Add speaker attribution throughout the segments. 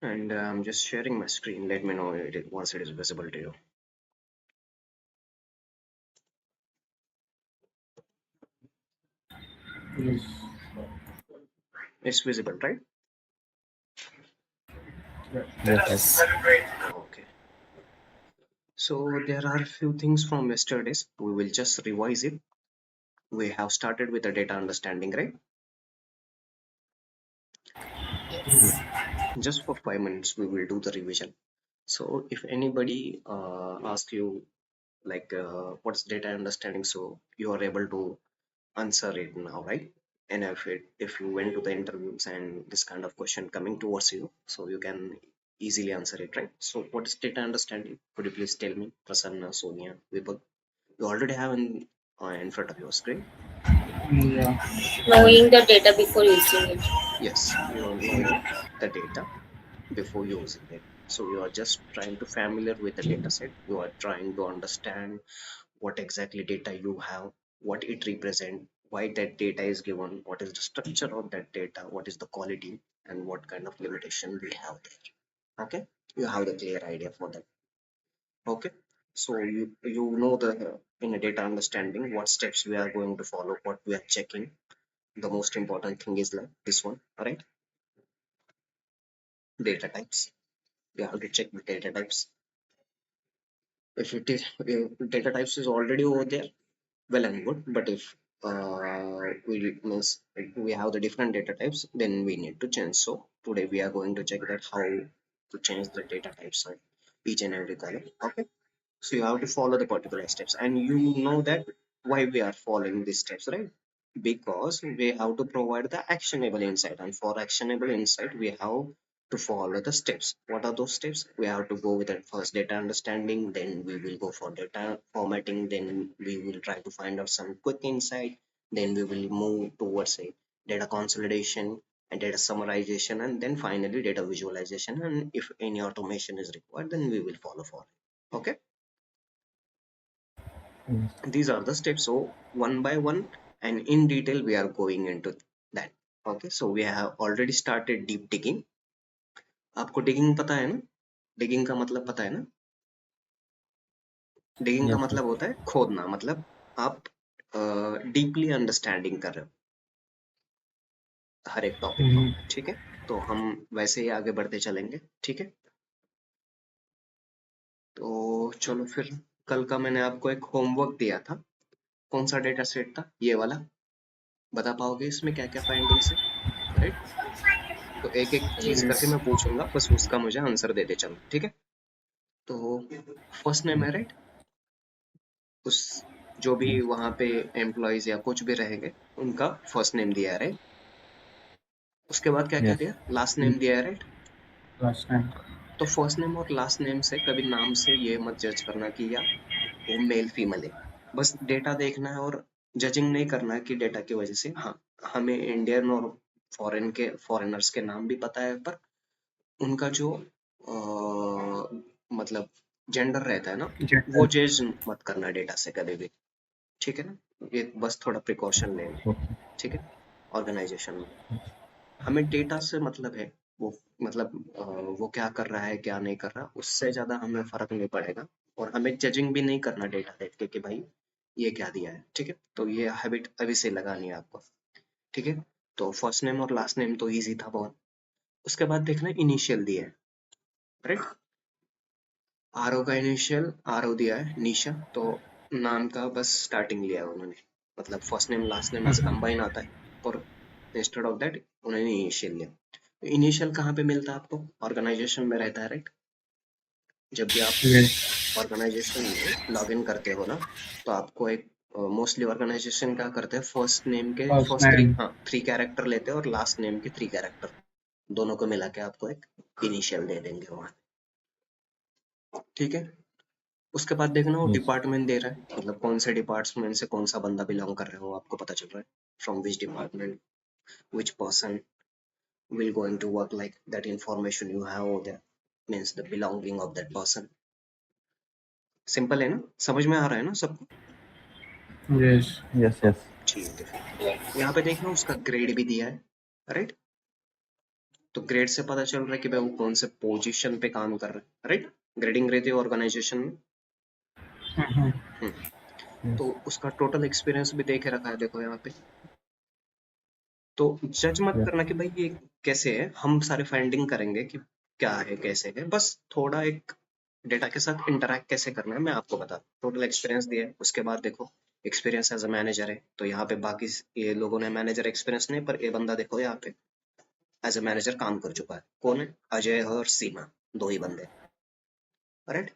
Speaker 1: and I'm just sharing my screen. Let me know once it is visible to you.
Speaker 2: Yes.
Speaker 1: It's visible, right?
Speaker 2: Yes.
Speaker 1: Okay. So there are a few things from yesterday's. We will just revise it. We have started with the data understanding, right?
Speaker 3: Yes.
Speaker 1: Just for 5 minutes, we will do the revision. So if anybody asks you like what's data understanding, so you are able to answer it now, right? And if you went to the interviews and this kind of question coming towards you, so you can easily answer it, right? So what is data understanding? Could you please tell me, Prasanna, Sonia, Vibhag? You already have in front of your screen.
Speaker 2: Yeah.
Speaker 3: Knowing the data before using it.
Speaker 1: Yes, you are knowing the data before using it. So you are just trying to familiar with the data set. You are trying to understand what exactly data you have, what it represent, why that data is given, what is the structure of that data, what is the quality, and what kind of limitation we have there. Okay, you have the clear idea for that. Okay, so you know the in a data understanding what steps we are going to follow, what we are checking. The most important thing is like this one, all right? Data types. We have to check the data types. If data types is already over there, well and good, but if we means we have the different data types, then we need to change. So today we are going to check that how to change the data types on each and every column. Okay, so you have to follow the particular steps, and you know that why we are following these steps, right? Because we have to provide the actionable insight, and for actionable insight we have to follow the steps. What are those steps? We have to go with the first data understanding, then we will go for data formatting, then we will try to find out some quick insight, then we will move towards a data consolidation and data summarization, and then finally data visualization, and if any automation is required, then we will follow for it. Okay,
Speaker 2: Yes.
Speaker 1: these are the steps. So one by one and in detail we are going into that. Okay, so we have already started deep digging. आपको digging पता है ना? Digging का मतलब पता है ना? Digging का
Speaker 2: Yes. Yes.
Speaker 1: मतलब होता है खोदना, मतलब आप डीपली अंडरस्टैंडिंग कर रहे हो हर एक टॉपिक को,
Speaker 2: Mhm.
Speaker 1: ठीक है? तो हम वैसे ही आगे बढ़ते चलेंगे, ठीक है? तो चलो फिर, कल का मैंने आपको एक होमवर्क दिया था. कौन सा डेटा सेट था? ये वाला. बता पाओगे इसमें क्या क्या फाइंडिंग्स है, राइट? तो एक एक चीज करके
Speaker 2: Yes.
Speaker 1: मैं पूछूंगा, बस उसका मुझे आंसर देते चलो, ठीक है? तो फर्स्ट नेम है, राइट? उस जो भी
Speaker 2: Yes.
Speaker 1: वहां पे एम्प्लॉयज या कुछ भी रहेंगे, उनका फर्स्ट नेम दिया है, राइट? उसके बाद क्या क्या
Speaker 2: Yes.
Speaker 1: दिया? Last
Speaker 2: Mm.
Speaker 1: नेम दिया है, राइट?
Speaker 2: Last time.
Speaker 1: तो फर्स्ट नेम और लास्ट नेम से कभी नाम से ये मत जज करना कि या वो मेल फीमेल है. बस डेटा देखना है और जजिंग नहीं करना है कि डेटा की वजह से. हाँ, हमें इंडियन और फॉरेनर्स के नाम भी पता है, पर उनका जो मतलब जेंडर रहता है ना, वो
Speaker 2: Gender.
Speaker 1: जज मत करना डेटा से कभी भी, ठीक है ना? ये बस थोड़ा प्रिकॉशन लेना,
Speaker 2: Okay.
Speaker 1: ठीक है? ऑर्गेनाइजेशन में हमें डेटा से मतलब है, वो मतलब वो क्या कर रहा है क्या नहीं कर रहा, उससे ज्यादा हमें फर्क नहीं पड़ेगा. और हमें जजिंग भी नहीं करना डेटा देख के कि भाई ये क्या दिया है, ठीक है? तो ये हैबिट अभी से लगानी है आपको, ठीक है? तो फर्स्ट नेम और लास्ट नेम तो इजी था बहुत. उसके बाद देखना इनिशियल दिया है, राइट? आरओ का इनिशियल आरओ दिया है, निशा. तो नाम का बस स्टार्टिंग लिया है उन्होंने, मतलब फर्स्ट नेम लास्ट नेम ऐसे
Speaker 2: Mhm.
Speaker 1: कंबाइन आता है, और इंस्टेड ऑफ दैट उन्होंने इनिशियल लिया. इनिशियल कहाँ पे मिलता है आपको? ऑर्गेनाइजेशन में रहता है, राइट? जब भी आप
Speaker 2: Yes.
Speaker 1: ऑर्गेनाइजेशन में लॉग इन करते हो ना, तो आपको एक मोस्टली ऑर्गेनाइजेशन क्या करते हैं, फर्स्ट नेम के
Speaker 2: First
Speaker 1: फर्स्ट थ्री,
Speaker 2: name.
Speaker 1: हाँ, 3 कैरेक्टर लेते हैं और लास्ट नेम के 3 कैरेक्टर, दोनों को मिला के आपको एक इनिशियल दे देंगे वहां, ठीक है? उसके बाद देखना वो
Speaker 2: Yes.
Speaker 1: डिपार्टमेंट दे रहा है, मतलब कौन से डिपार्टमेंट से कौन सा बंदा बिलोंग कर रहे हो आपको पता चल रहा है. From which department, which person will going to work, like that information you have over there means the belonging of that person. Simple है ना? समझ में आ रहा है ना सबको?
Speaker 2: Yes.
Speaker 4: Yes, yes.
Speaker 1: ठीक है, फिर
Speaker 3: Yes.
Speaker 1: यहाँ पे देखना उसका ग्रेड भी दिया है, राइट? तो ग्रेड से पता चल रहा है कि भाई वो कौन से पोजीशन पे काम कर रहा है, राइट? ग्रेडिंग रहती है ऑर्गेनाइजेशन में। हम्म, तो
Speaker 2: Yes.
Speaker 1: उसका टोटल एक्सपीरियंस भी देखे रखा है, देखो यहाँ पे। तो जज मत
Speaker 2: Yeah.
Speaker 1: करना कि भाई ये कैसे है, हम सारे फाइंडिंग करेंगे कि क्या है कैसे है, बस थोड़ा एक डेटा के साथ इंटरैक्ट कैसे करना है मैं आपको बता। टोटल एक्सपीरियंस दिया है, उसके बाद देखो एक्सपीरियंस एज अ मैनेजर है, तो यहाँ पे बाकी ये लोगों ने मैनेजर एक्सपीरियंस नहीं, पर ये बंदा देखो यहाँ पे एज अ मैनेजर काम कर चुका है। कौन है? अजय और सीमा, दो ही बंदे, राइट?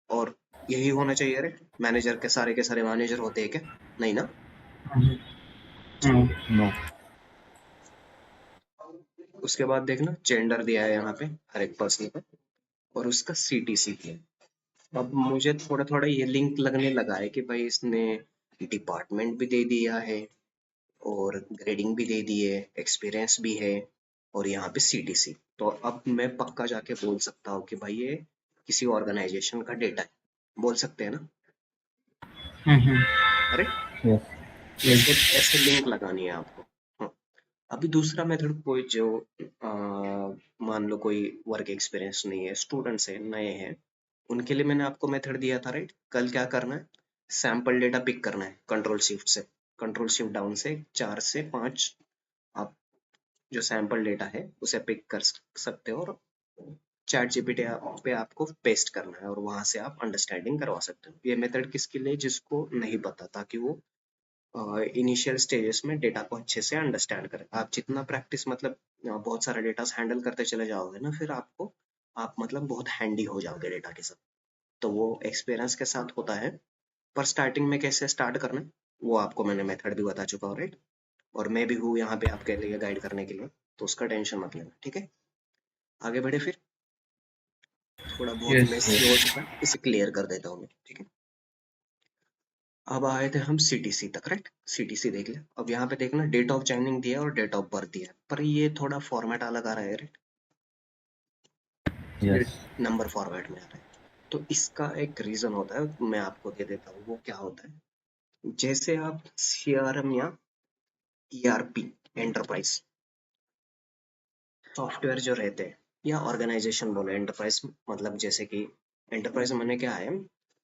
Speaker 1: और यही होना चाहिए, राइट? मैनेजर के सारे मैनेजर होते हैं क्या? नहीं ना।
Speaker 2: No.
Speaker 4: No.
Speaker 1: उसके बाद देखना जेंडर दिया है यहाँ पे हर एक पर्सन का, और उसका सीटीसी दिया है। अब मुझे थोड़ा थोड़ा ये लिंक लगने लगा है कि भाई इसने डिपार्टमेंट भी दे दिया है, और ग्रेडिंग भी दे दी है, एक्सपीरियंस भी है, और यहाँ पे सीटीसी। तो अब मैं पक्का जाके बोल सकता हूँ कि भाई ये किसी ऑर्गेनाइजेशन का डेटा है, बोल सकते हैं ना? अरे
Speaker 4: Yes.
Speaker 1: ऐसे ऐसे लिंक लगानी है आपको। हाँ। अभी दूसरा मेथड, कोई जो मान लो कोई वर्क एक्सपीरियंस नहीं है, स्टूडेंट्स है, नए हैं, उनके लिए मैंने आपको मेथड दिया था, राइट? कल क्या करना है? सैंपल डेटा पिक करना है कंट्रोल शिफ्ट से, कंट्रोल शिफ्ट डाउन से 4 से 5 आप जो सैंपल डेटा है उसे पिक कर सकते हो, और चैट जीपीटी पे आपको पेस्ट करना है, और वहां से आप अंडरस्टैंडिंग करवा सकते हो। ये मेथड किसके लिए? जिसको नहीं पता, ताकि वो इनिशियल स्टेजेस में डेटा को अच्छे से अंडरस्टैंड करें। आप जितना प्रैक्टिस मतलब बहुत सारा डेटा हैंडल करते चले जाओगे ना, फिर आपको आप मतलब बहुत हैंडी हो जाओगे डेटा के साथ। तो वो एक्सपीरियंस के साथ होता है, पर स्टार्टिंग में कैसे स्टार्ट करना है वो आपको मैंने मेथड भी बता चुका हूँ, राइट? और मैं भी हूँ यहाँ पे आपके लिए गाइड करने के लिए, तो उसका टेंशन मत लेना, ठीक है? आगे बढ़े फिर। थोड़ा बहुत
Speaker 2: Yes.
Speaker 1: मेसी हो चुका है, इसे क्लियर कर देता हूँ मैं, ठीक है? अब आए थे हम सीटीसी तक, राइट? सीटीसी देख लिया। अब यहाँ पे देखना डेट ऑफ ज्वाइनिंग दिया है और डेट ऑफ बर्थ दिया है, पर ये थोड़ा फॉर्मेट अलग आ रहा है, right?
Speaker 4: Yes.
Speaker 2: Yes.
Speaker 1: Number format में आ रहा है। तो इसका एक रीजन होता है, मैं आपको दे देता हूँ। वो क्या होता है? जैसे आप सीआरएम या ईआरपी, एंटरप्राइज सॉफ्टवेयर जो रहते हैं, या ऑर्गेनाइजेशन बोलो, एंटरप्राइज मतलब जैसे कि एंटरप्राइज मैंने क्या है,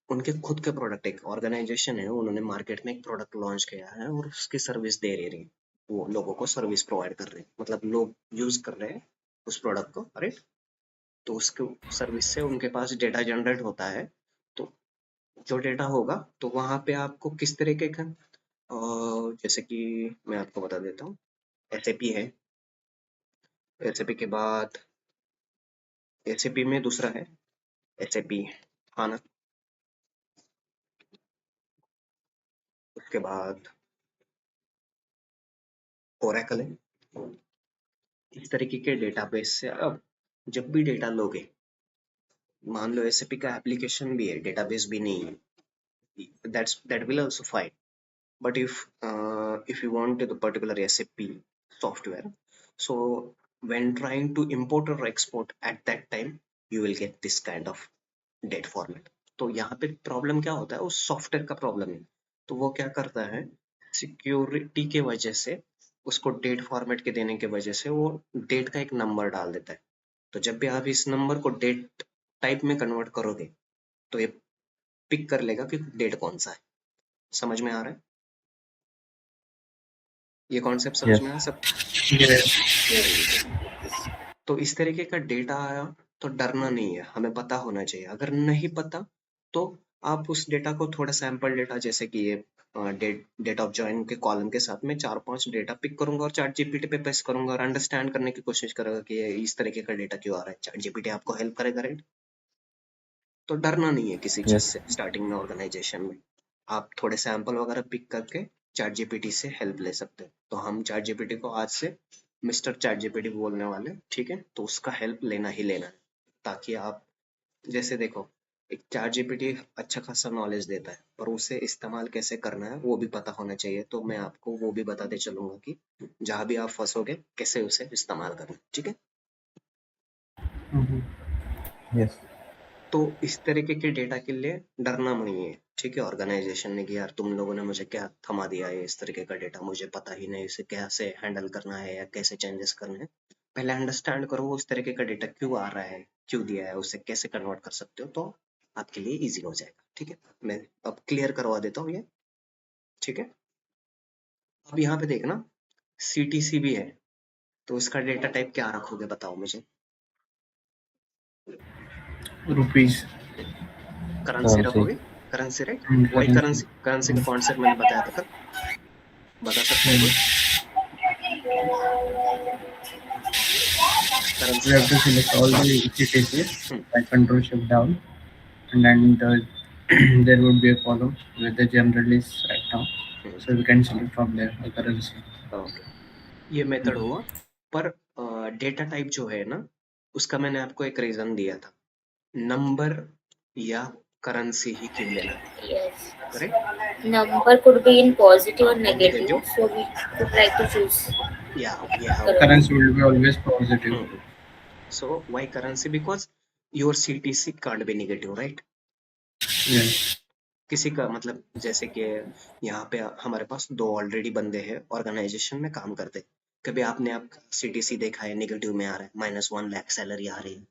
Speaker 1: उनके खुद के प्रोडक्ट, एक ऑर्गेनाइजेशन है, उन्होंने मार्केट में एक प्रोडक्ट लॉन्च किया है और उसकी सर्विस दे रही है, वो लोगों को सर्विस प्रोवाइड कर रहे हैं, मतलब लोग यूज कर रहे हैं उस प्रोडक्ट को, राइट? तो उसके सर्विस से उनके पास डेटा जनरेट होता है। तो जो डेटा होगा, तो वहां पे आपको किस तरीके का जैसे कि मैं आपको बता देता हूँ। एसएपी है, एसएपी के बाद एसएपी में दूसरा है एसएपी आना, उसके बाद ओरेकल है। इस तरीके के डेटाबेस से अब जब भी डेटा लोगे, मान लो एसएपी का एप्लीकेशन भी है, डेटाबेस भी नहीं है, that will also fine. But if you want the particular SAP software, so when trying to import or export at that time, you will get this kind of date format. तो यहाँ पे problem क्या होता है? उस software का problem है। तो वो क्या करता है, सिक्योरिटी के वजह से, उसको डेट फॉर्मेट के देने के वजह से वो डेट का एक नंबर डाल देता है। तो जब भी आप इस नंबर को डेट टाइप में कन्वर्ट करोगे, तो ये पिक कर लेगा कि डेट कौन सा है। समझ में आ रहा है? ये कॉन्सेप्ट समझ
Speaker 4: Yes.
Speaker 1: में आया सब?
Speaker 2: Yes.
Speaker 1: Very good. तो इस तरीके का डेटा आया तो डरना नहीं है, हमें पता होना चाहिए। अगर नहीं पता तो आप उस डेटा को थोड़ा सैंपल डेटा, जैसे कि ये डेट ऑफ ज्वाइन के कॉलम के साथ में 4-5 डेटा पिक करूंगा और चैट जीपीटी पे पेस्ट करूंगा, और अंडरस्टैंड करने की कोशिश करूंगा कि ये इस तरीके का डेटा क्यों आ रहा है। चैट जीपीटी आपको हेल्प करेगा, राइट? तो डरना नहीं है किसी चीज
Speaker 4: Yes.
Speaker 1: से स्टार्टिंग में ऑर्गेनाइजेशन में। आप थोड़े सैंपल वगैरह पिक करके चैट जीपीटी से हेल्प ले सकते हैं। तो हम चैट जीपीटी को आज से मिस्टर चैट जीपीटी बोलने वाले हैं, ठीक है? तो उसका हेल्प लेना ही लेना है, ताकि आप, जैसे देखो, एक चैट जीपीटी अच्छा खासा नॉलेज देता है, पर उसे इस्तेमाल कैसे करना है वो भी पता होना चाहिए। तो मैं आपको वो भी बताते चलूंगा कि जहां भी आप फंसोगे कैसे उसे इस्तेमाल करना है, ठीक है?
Speaker 4: Yes.
Speaker 1: तो इस तरीके के डेटा के लिए डरना नहीं है, ठीक है? ऑर्गेनाइजेशन ने कि यार तुम लोगों ने मुझे क्या थमा दिया है, इस तरीके का डेटा मुझे पता ही नहीं, इसे कैसे हैंडल करना है या कैसे चेंजेस करने हैं। पहले अंडरस्टैंड करो उस तरीके का डेटा क्यों आ रहा है, क्यों दिया है, उसे कैसे कन्वर्ट कर सकते हो, तो आपके लिए इजी हो जाएगा। ठीक है, मैं अब क्लियर करवा देता हूँ ये। ठीक है, अब यहाँ पे देखना CTC भी है, तो इसका डेटा टाइप क्या रखोगे बताओ मुझे।
Speaker 2: रुपीज।
Speaker 1: करेंसी
Speaker 4: currency,
Speaker 1: रखोगे, करेंसी राइट। वही
Speaker 2: करेंसी।
Speaker 1: करेंसी, करेंसी का कॉन्सेप्ट मैंने बताया था कल, बता सकता है कोई?
Speaker 2: We
Speaker 1: currency.
Speaker 2: have to select all the CTCs
Speaker 1: hmm,
Speaker 2: by control shift down, and then there would be a column where the general is right now.
Speaker 1: Hmm,
Speaker 2: So we can select from there a currency.
Speaker 1: Okay, ये method हुआ। पर data type जो है ना, उसका मैंने आपको एक रीजन दिया था, नंबर या करेंसी ही क्यों लेना है,
Speaker 3: Yes.
Speaker 1: Correct?
Speaker 3: Number could be in positive or
Speaker 1: हाँ, और
Speaker 3: negative,
Speaker 1: negative,
Speaker 3: so we would like to choose
Speaker 1: या we have to,
Speaker 3: currency.
Speaker 2: Currency will be always positive.
Speaker 1: so why currency, because your CTC can't be negative, right?
Speaker 2: Yes.
Speaker 1: किसी का मतलब जैसे कि यहाँ पे हमारे पास दो ऑलरेडी बंदे हैं ऑर्गेनाइजेशन में काम करते, कभी आपने आप CTC देखा है नेगेटिव में आ रहा है, -1 लाख सैलरी आ रही है,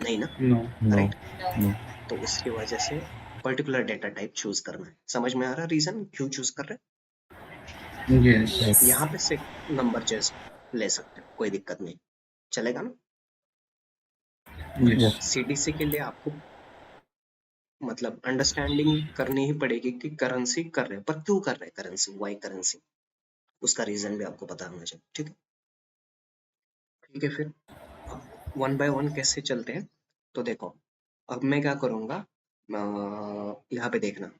Speaker 1: नहीं ना,
Speaker 2: No.
Speaker 4: no,
Speaker 1: right?
Speaker 3: No.
Speaker 4: no,
Speaker 1: तो उसकी वजह से पर्टिकुलर डेटा टाइप चूज करना है। समझ में आ रहा है रीजन क्यों चूज कर रहे
Speaker 2: Yes.
Speaker 1: हैं?
Speaker 4: yes,
Speaker 3: Yes.
Speaker 1: यहाँ पे से नंबर चेंज ले सकते हो, कोई दिक्कत नहीं, चलेगा ना।
Speaker 2: Yes.
Speaker 4: yes,
Speaker 1: CTC के लिए आपको मतलब अंडरस्टैंडिंग करनी ही पड़ेगी कि करेंसी कर रहे हैं, पर क्यों कर रहे हैं करेंसी, वाई करेंसी, उसका रीजन भी आपको पता होना चाहिए। ठीक है, ठीक है, फिर वन बाय वन कैसे चलते हैं, तो देखो अब मैं क्या करूँगा, यहाँ पे देखना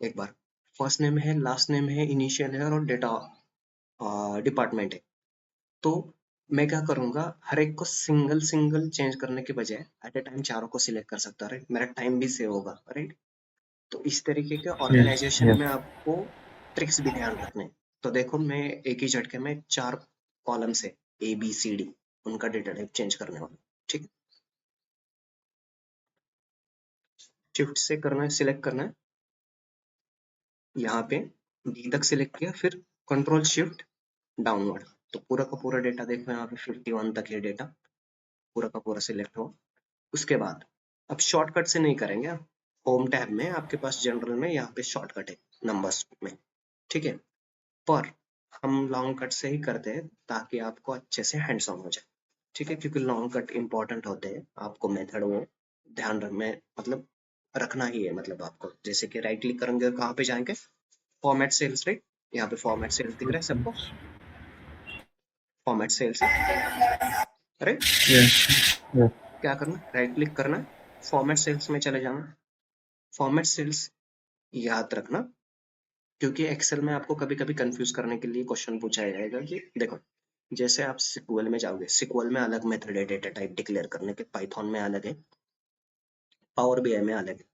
Speaker 1: एक बार, फर्स्ट नेम है, लास्ट नेम है, इनिशियल है और डेटा डिपार्टमेंट है। तो मैं क्या करूँगा, हर एक को सिंगल सिंगल चेंज करने के बजाय एट ए टाइम चारों को सिलेक्ट कर सकता, राइट? मेरा टाइम भी सेव होगा, राइट? तो इस तरीके के
Speaker 2: Yes.
Speaker 1: ऑर्गेनाइजेशन
Speaker 4: yes,
Speaker 1: में आपको ट्रिक्स भी ध्यान रखने हैं। तो देखो मैं एक ही झटके में 4 कॉलम से ABCD उनका डेटा टाइप चेंज करने वाला हूँ। ठीक है, शिफ्ट से करना है, सिलेक्ट करना है, यहाँ पे D तक सिलेक्ट किया, फिर कंट्रोल शिफ्ट डाउनवर्ड, तो पूरा का पूरा डेटा देखो यहाँ पे 51 तक ये डेटा पूरा का पूरा सिलेक्ट हो। उसके बाद अब शॉर्टकट से नहीं करेंगे, होम टैब में आपके पास जनरल में यहाँ पे शॉर्टकट है नंबर्स में, ठीक है? पर हम लॉन्ग कट से ही करते हैं ताकि आपको अच्छे से हैंड्स ऑन हो जाए। ठीक है, क्योंकि लॉन्ग कट इंपॉर्टेंट होते हैं, आपको मेथड वो ध्यान रख में मतलब रखना ही है, मतलब आपको जैसे कि राइट क्लिक करेंगे कहाँ पे जाएंगे, फॉर्मेट सेल्स, राइट? यहाँ पे फॉर्मेट सेल्स दिख रहा है सबको, फॉर्मेट सेल्स है, राइट?
Speaker 2: Yes.
Speaker 4: yes,
Speaker 1: क्या करना, राइट क्लिक करना है, फॉर्मेट सेल्स में चले जाना। फॉर्मेट सेल्स याद रखना, क्योंकि एक्सेल में आपको कभी कभी कंफ्यूज करने के लिए क्वेश्चन पूछा जाएगा कि देखो जैसे आप सिक्वल में जाओगे, सिक्वल में अलग मेथड है डेटा टाइप डिक्लेयर करने के, पाइथन में अलग है, पावर बीआई में अलग है,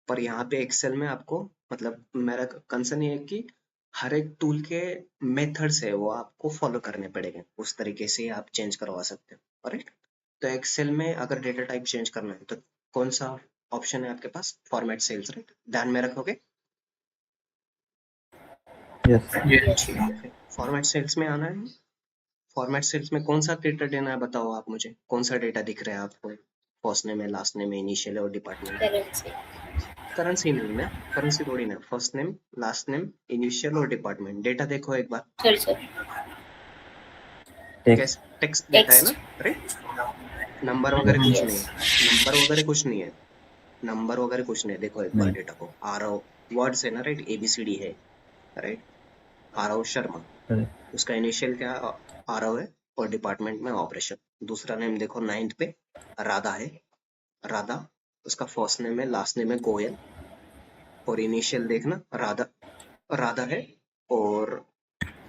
Speaker 1: पर यहाँ पे एक्सेल में आपको मतलब मेरा कंसर्न ये है कि हर एक टूल के मेथड्स है वो आपको फॉलो करने पड़ेंगे, उस तरीके से आप चेंज करवा सकते हो, राइट? तो एक्सेल में अगर डेटा टाइप चेंज करना है तो कौन सा ऑप्शन है आपके पास, फॉर्मेट सेल्स, राइट? ध्यान में रखोगे,
Speaker 4: yes,
Speaker 2: Yes.
Speaker 3: Yes.
Speaker 1: ठीक है? फिर फॉर्मेट सेल्स में आना है, फॉर्मेट सेल्स में कौन सा डेटा देना है बताओ आप मुझे, कौन सा डेटा दिख रहा है आपको, फर्स्ट नेम है, लास्ट नेम है, इनिशियल है और डिपार्टमेंट है।
Speaker 3: Currency.
Speaker 1: करेंसी नहीं ना, करेंसी थोड़ी ना, first name, last name, initial और डिपार्टमेंट, डेटा देखो एक बार,
Speaker 3: Sorry, sorry.
Speaker 4: text,
Speaker 1: कैसे टेक्स्ट डेटा है ना,
Speaker 3: Text.
Speaker 1: राइट? नंबर वगैरह
Speaker 4: yes,
Speaker 1: कुछ नहीं
Speaker 3: Yes.
Speaker 1: है, नंबर वगैरह कुछ नहीं है, नंबर वगैरह कुछ नहीं है, देखो एक बार
Speaker 4: नहीं,
Speaker 1: डेटा को, आरव वर्ड्स है ना, राइट? ABCD है, राइट? आरव शर्मा,
Speaker 4: correct,
Speaker 1: उसका इनिशियल क्या आरव है और डिपार्टमेंट में ऑपरेशन। दूसरा नेम देखो नाइन्थ पे राधा है, राधा, उसका फर्स्ट नेम है, लास्ट नेम है गोयल, और इनिशियल देखना राधा, राधा है, और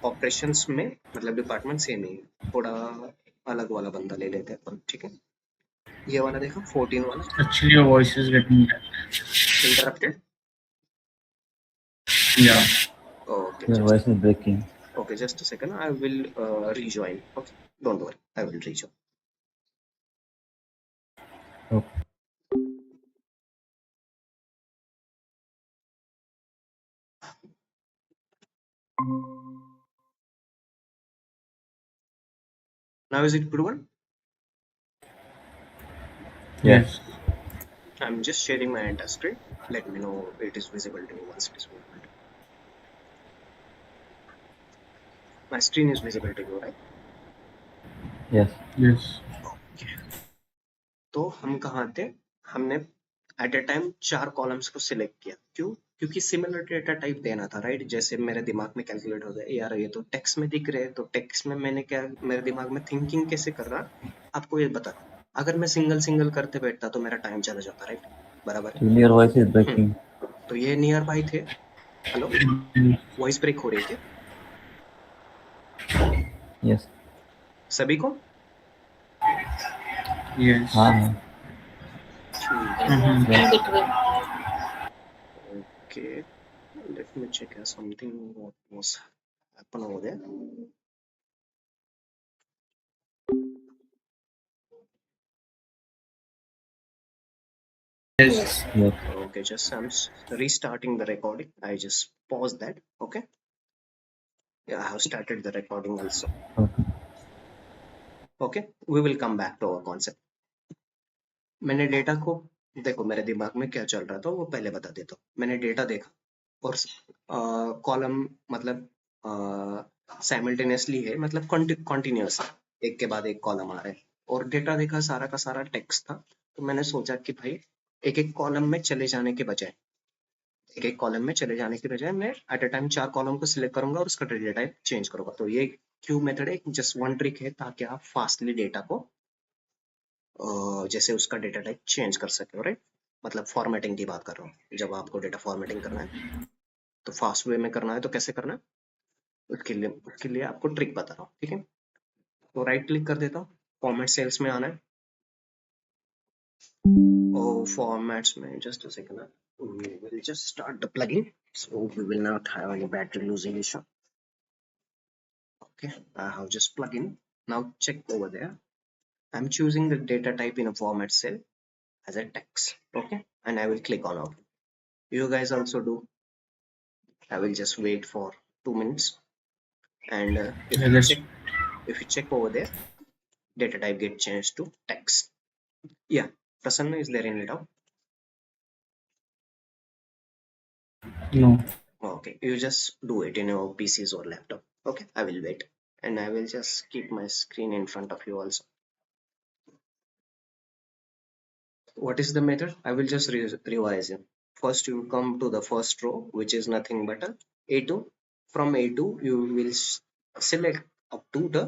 Speaker 1: ऑपरेशंस में मतलब डिपार्टमेंट सेम ही है, थोड़ा अलग वाला बंदा ले लेते हैं अपन, ठीक है? ये वाला देखो 14 वाला,
Speaker 2: Actually, your voice is getting.
Speaker 1: Interrupted,
Speaker 2: Yeah.
Speaker 1: Okay
Speaker 4: your
Speaker 1: just,
Speaker 4: voice is breaking.
Speaker 1: Okay just a second, I will rejoin, okay, don't worry, I will rejoin.
Speaker 4: Okay.
Speaker 1: Now is it proven?
Speaker 2: Yes.
Speaker 1: I'm just sharing my entire screen. Let me know it is visible to you once it is visible to you. My screen is visible to you, right?
Speaker 4: Yes.
Speaker 2: Yes.
Speaker 1: तो हम कहाँ थे? हमने eight ए time 4 columns को select किया। क्यों? क्योंकि similar data type देना था, राइट? जैसे मेरे दिमाग में कैलकुलेट हो गया, यार ये तो टेक्स्ट में दिख रहे हैं, तो टेक्स्ट में मैंने क्या, मेरे दिमाग में थिंकिंग कैसे कर रहा, आपको ये बता। अगर मैं सिंगल सिंगल करते बैठता तो मेरा टाइम चला जाता, राइट? बराबर है।
Speaker 4: Your voice is breaking.
Speaker 1: तो ये नियर बाय थे। हेलो, वॉइस ब्रेक हो रही है क्या
Speaker 4: Yes.
Speaker 1: सभी को?
Speaker 2: Yes.
Speaker 4: हाँ.
Speaker 1: ठीक है,
Speaker 2: Mhm.
Speaker 3: In between.
Speaker 1: Okay. Let me check something what was happen over there.
Speaker 2: Yes.
Speaker 3: Yes.
Speaker 4: Yes.
Speaker 1: Okay, just I'm restarting the recording. I just paused that. Okay. Yeah, I have started the recording also.
Speaker 4: Okay.
Speaker 1: Okay, we will come back to our concept. मैंने data को, देखो मेरे दिमाग में क्या चल रहा था वो पहले बता देता हूँ। मैंने डेटा देखा और कॉलम मतलब साइमल्टेनियसली है, मतलब कॉन्टिन्यूस है, एक के बाद एक कॉलम आ रहे हैं। और डेटा देखा, सारा का सारा टेक्स्ट था। तो मैंने सोचा कि भाई एक एक कॉलम में चले जाने के बजाय, एक एक कॉलम में चले जाने की बजाय मैं एट अ टाइम 4 कॉलम को सिलेक्ट करूंगा और उसका डेटा टाइप चेंज करूंगा। तो ये क्यू मेथड है, जस्ट वन ट्रिक है ताकि आप फास्टली डेटा को जैसे उसका डेटा टाइप चेंज कर सके, राइट? मतलब फॉर्मेटिंग की बात कर रहा हूँ। जब आपको डेटा फॉर्मेटिंग करना है तो फास्ट वे में करना है, तो कैसे करना है उसके लिए आपको ट्रिक बता रहा हूँ, ठीक है? तो राइट क्लिक कर देता हूँ, फॉर्मेट सेल्स में आना है और फॉर्मेट्स में just a second, we will just start the plugin so we will not have any battery losing issue. Okay, I have just plug in. Now check over there. I'm choosing the data type in a format cell as a text. Okay, and I will click on OK. You guys also do. I will just wait for 2 minutes, and
Speaker 2: Yeah, that's
Speaker 1: if you check over there, data type get changed to text. Yeah, Prasanna, is there any doubt?
Speaker 2: no.
Speaker 1: Okay, you just do it in your PCs or laptop. Okay, I will wait, and I will just keep my screen in front of you also. What is the method? I will just revise it. First, you come to the first row, which is nothing but a A2. From A2, you will select up to the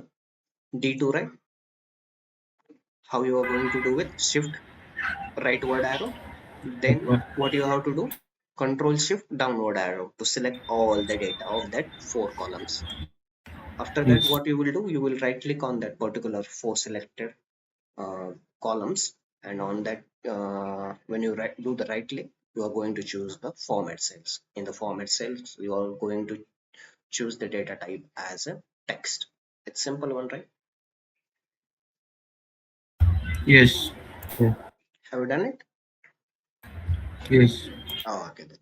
Speaker 1: D2, right? How you are going to do it? Shift rightward arrow. Then
Speaker 2: Okay.
Speaker 1: what you have to do? Control Shift downward arrow to select all the data of that 4 columns. After that,
Speaker 2: Yes.
Speaker 1: what you will do? You will right click on that particular 4 selected columns, and on that when you do the right click, you are going to choose the format cells. In the format cells, you are going to choose the data type as a text. It's simple one, right?
Speaker 2: Yes.
Speaker 4: Yes.
Speaker 1: Have you done it?
Speaker 2: Yes.
Speaker 1: Okay then.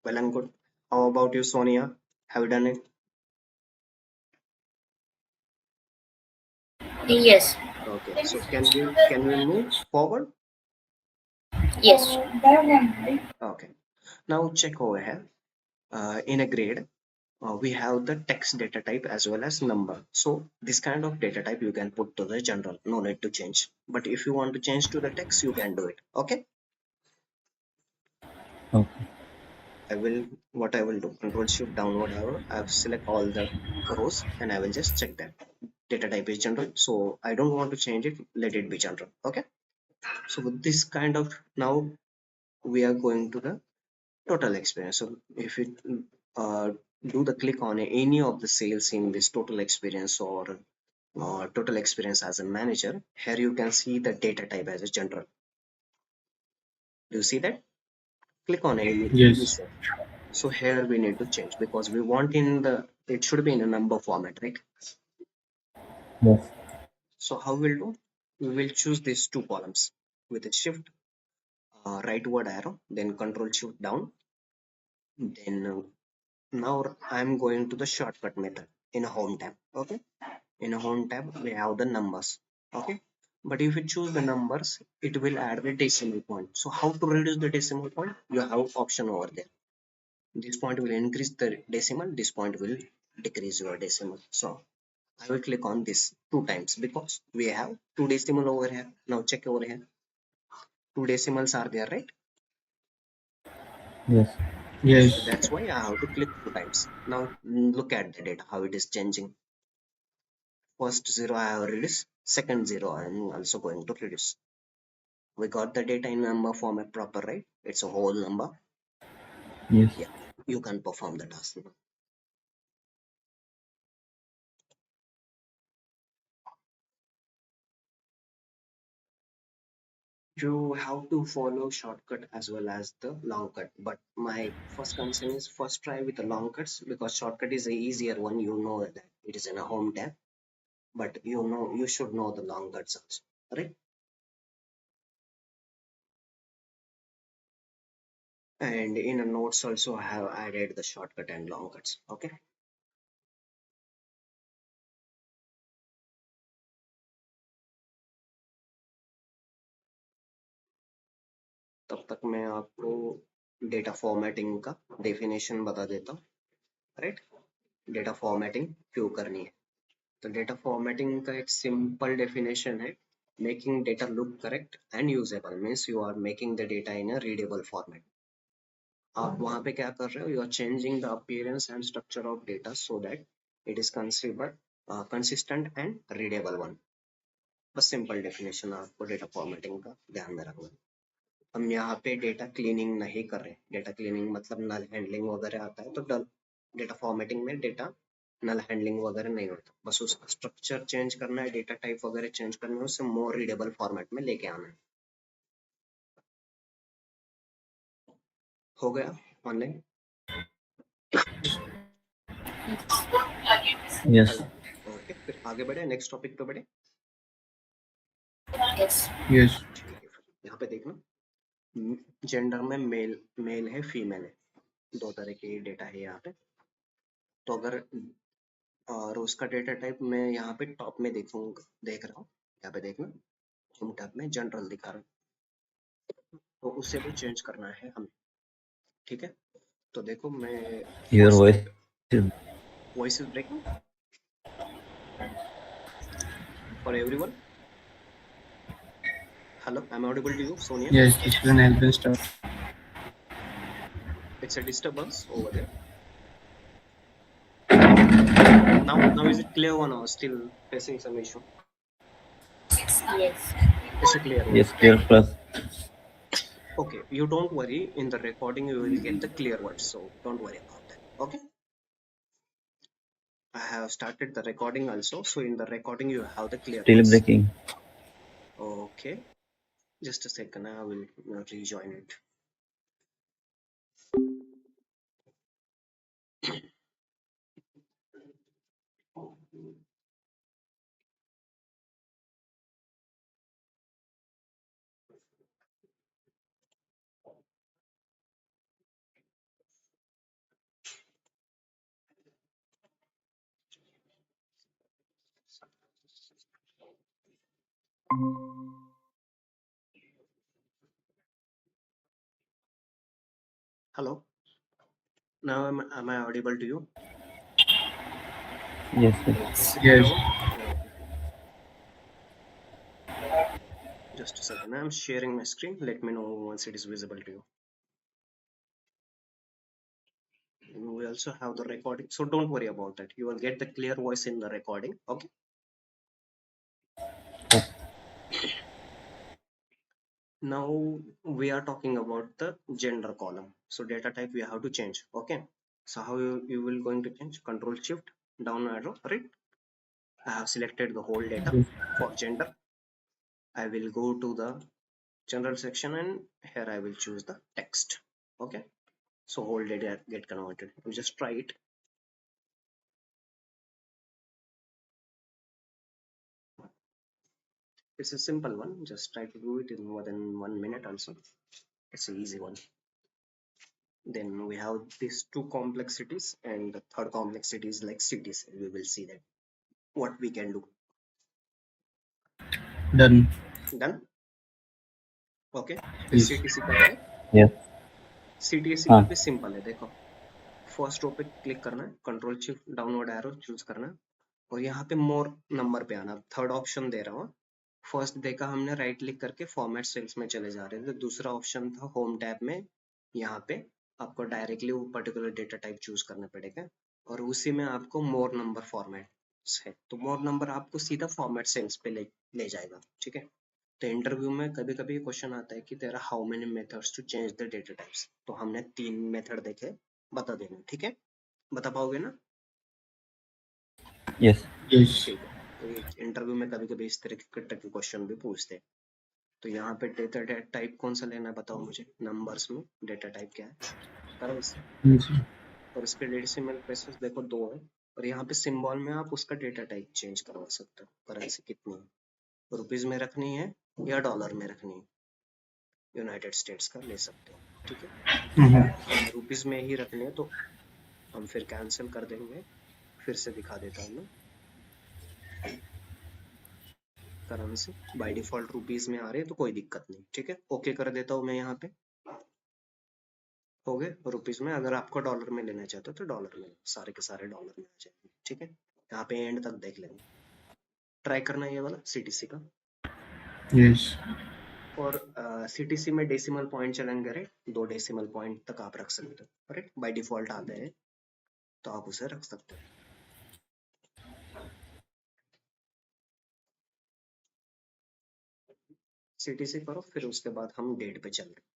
Speaker 1: Well and good. How about you, Sonia? Have you done it?
Speaker 3: Yes.
Speaker 1: Okay, so can we move forward?
Speaker 3: Yes.
Speaker 1: Okay, now check over here. In a grade, we have the text data type as well as number. So this kind of data type you can put to the general, no need to change. But if you want to change to the text, you can do it. Okay,
Speaker 4: Okay.
Speaker 1: what I will do, control shift downward arrow, I have select all the rows and I will just check that data type is general. So I don't want to change it, let it be general. Okay, so with this kind of, now we are going to the total experience. So if you uh, do the click on any of the sales in this total experience or total experience as a manager, here you can see the data type as a general. Do you see that? Click on any
Speaker 2: Yes.
Speaker 1: cell. So here we need to change because we want it should be in a number format, right?
Speaker 4: Yes.
Speaker 1: So how we'll do? We will choose these 2 columns with a shift rightward arrow, then control shift down. Then now I'm going to the shortcut method in a home tab. Okay. In a home tab we have the numbers. Okay, but if you choose the numbers, it will add the decimal point. So how to reduce the decimal point? You have option over there. This point will increase the decimal, this point will decrease your decimal. So I will click on this two times because we have two decimal over here. Now check over here, two decimals are there, right?
Speaker 4: Yes.
Speaker 2: Yes.
Speaker 1: So that's why I have to click two times. Now look at the data, how it is changing. First zero I have reduced, second zero I am also going to reduce. We got the data in number format proper, right? It's a whole number.
Speaker 4: Yes.
Speaker 1: Yeah, you can perform the task now. You have to follow shortcut as well as the long cut, but my first concern is first try with the long cuts because shortcut is the easier one. You know that it is in a home tab, but you should know the long cuts also, right? And in a notes also I have added the shortcut and long cuts. Okay, तब तक मैं आपको data formatting का definition बता देता हूँ, right? Data formatting क्यों करनी है? तो डेटा फॉर्मेटिंग का एक सिंपल डेफिनेशन है, making data look correct and usable, means you are making the data in a readable format. आप वहां पे क्या कर रहे हो? You are changing the appearance and structure of data so that it is considered consistent and readable one. बस simple definition आपको data formatting का ध्यान में रखना है. हम यहाँ पे डेटा क्लीनिंग नहीं कर रहे. डेटा क्लीनिंग मतलब नल हैंडलिंग वगैरह आता है, तो डेटा फॉर्मेटिंग में डेटा नल हैंडलिंग वगैरह नहीं होता. बस उसका स्ट्रक्चर चेंज करना है, डेटा टाइप वगैरह चेंज करना है, उसे मोर रीडेबल फॉर्मेट में लेके आना है. हो गया ऑनलाइन?
Speaker 4: Yes.
Speaker 1: हेलो. ओके, फिर आगे बढ़े, नेक्स्ट टॉपिक पे बढ़े.
Speaker 3: Yes.
Speaker 2: Yes.
Speaker 1: ठीक है, यहाँ पे देखना, जेंडर में मेल मेल है, फीमेल है, दो तरह के डेटा है यहाँ पे. तो अगर और उसका डेटा टाइप मैं यहाँ पे टॉप में देख रहा हूँ. यहाँ पे देखना, होम टैब में जनरल दिखा रहा है, तो उसे भी चेंज करना है हमें. ठीक है, तो देखो मैं
Speaker 4: Your voice
Speaker 1: first
Speaker 4: is
Speaker 1: voice is breaking for everyone. Hello, I am audible to you Sonia?
Speaker 2: Yes. The screen has been stopped.
Speaker 1: It's a disturbance over there. Now is it clear one or still facing some issue?
Speaker 3: Yes.
Speaker 1: It's a clear one.
Speaker 4: yes clear plus.
Speaker 1: Okay, you don't worry, in the recording you will get the clear words, so don't worry about that. Okay, I have started the recording also, so in the recording you have the clear
Speaker 4: Still
Speaker 1: words.
Speaker 4: breaking.
Speaker 1: Okay, just a second, I will rejoin it. Hello, now am I audible to you?
Speaker 4: Yes, yes.
Speaker 1: Is it clear
Speaker 2: Yes.
Speaker 1: one? Okay, just a second, I am sharing my screen. Let me know once it is visible to you. We also have the recording, so don't worry about that. You will get the clear voice in the recording. Okay, now we are talking about the gender column. So data type we have to change. Okay, so how you will going to change? Control shift down arrow, right? I have selected the whole data.
Speaker 2: Yes.
Speaker 1: For gender I will go to the general section, and here I will choose the text. Okay, so whole data get converted. You just try it. It's a simple one, just try to do it in more than 1 minute also. It's an easy one. Then we have these two complexities, and the third complexity is like cities. We will see that. what we can do.
Speaker 2: Done.
Speaker 1: Done. Okay फिर
Speaker 2: Yes.
Speaker 1: CTC का करें.
Speaker 4: Yes.
Speaker 1: CTC
Speaker 4: हाँ.
Speaker 1: का भी simple है. देखो first row पे click करना है, control shift downward arrow choose करना है और यहाँ पे मोर नंबर पे आना. थर्ड ऑप्शन दे रहा हूँ. फर्स्ट देखा हमने राइट क्लिक करके फॉर्मेट सेल्स में चले जा रहे थे. दूसरा ऑप्शन था होम टैब में, यहाँ पे आपको डायरेक्टली वो पर्टिकुलर डेटा टाइप चूज करना पड़ेगा और उसी में आपको मोर नंबर फॉर्मेट है. तो मोर नंबर आपको सीधा फॉर्मेट सेल्स पे ले जाएगा. ठीक है. तो इंटरव्यू में कभी कभी क्वेश्चन आता है कि तेरा how many methods to change the data types. तो हमने 3 मेथड देखे, बता देना. ठीक है. बता पाओगे ना?
Speaker 4: Yes.
Speaker 2: Yes.
Speaker 1: ठीक है. तो ये इंटरव्यू में कभी कभी इस तरह के क्वेश्चन भी पूछते हैं. तो यहाँ पे डेटा टाइप कौन सा लेना है बताओ मुझे. नंबर्स में डेटा टाइप क्या है? करेंसी.
Speaker 2: Yes.
Speaker 1: और इसके डेसिमल प्लेसेस देखो 2 है और यहाँ पे सिंबल में आप उसका डेटा टाइप चेंज करवा सकते हो. करेंसी कितनी है, रुपीज में रखनी है या डॉलर में रखनी है, यूनाइटेड स्टेट्स का ले सकते हो. ठीक है. हमें रुपीज में ही रखने हैं तो हम फिर कैंसिल कर देंगे. फिर से दिखा देता हूँ मैं. करेंसी बाय डिफॉल्ट रुपीज में आ रहे हैं तो कोई दिक्कत नहीं. ठीक है. ओके कर देता हूँ मैं. यहाँ पे हो गए रुपीज में. अगर आपको डॉलर में लेना चाहते हो तो डॉलर में, सारे के सारे डॉलर में आ जाएंगे. ठीक है. यहाँ पे एंड तक देख लेंगे. ट्राई करना ये वाला सीटीसी का.
Speaker 2: Yes.
Speaker 1: और सीटीसी में डेसिमल पॉइंट चलन करें, 2 डेसिमल पॉइंट तक आप रख सकते हो. करेक्ट. बाय डिफॉल्ट आते हैं तो आप उसे रख सकते हो. सीटीसी करो फिर उसके बाद हम डेट पे चल रहे.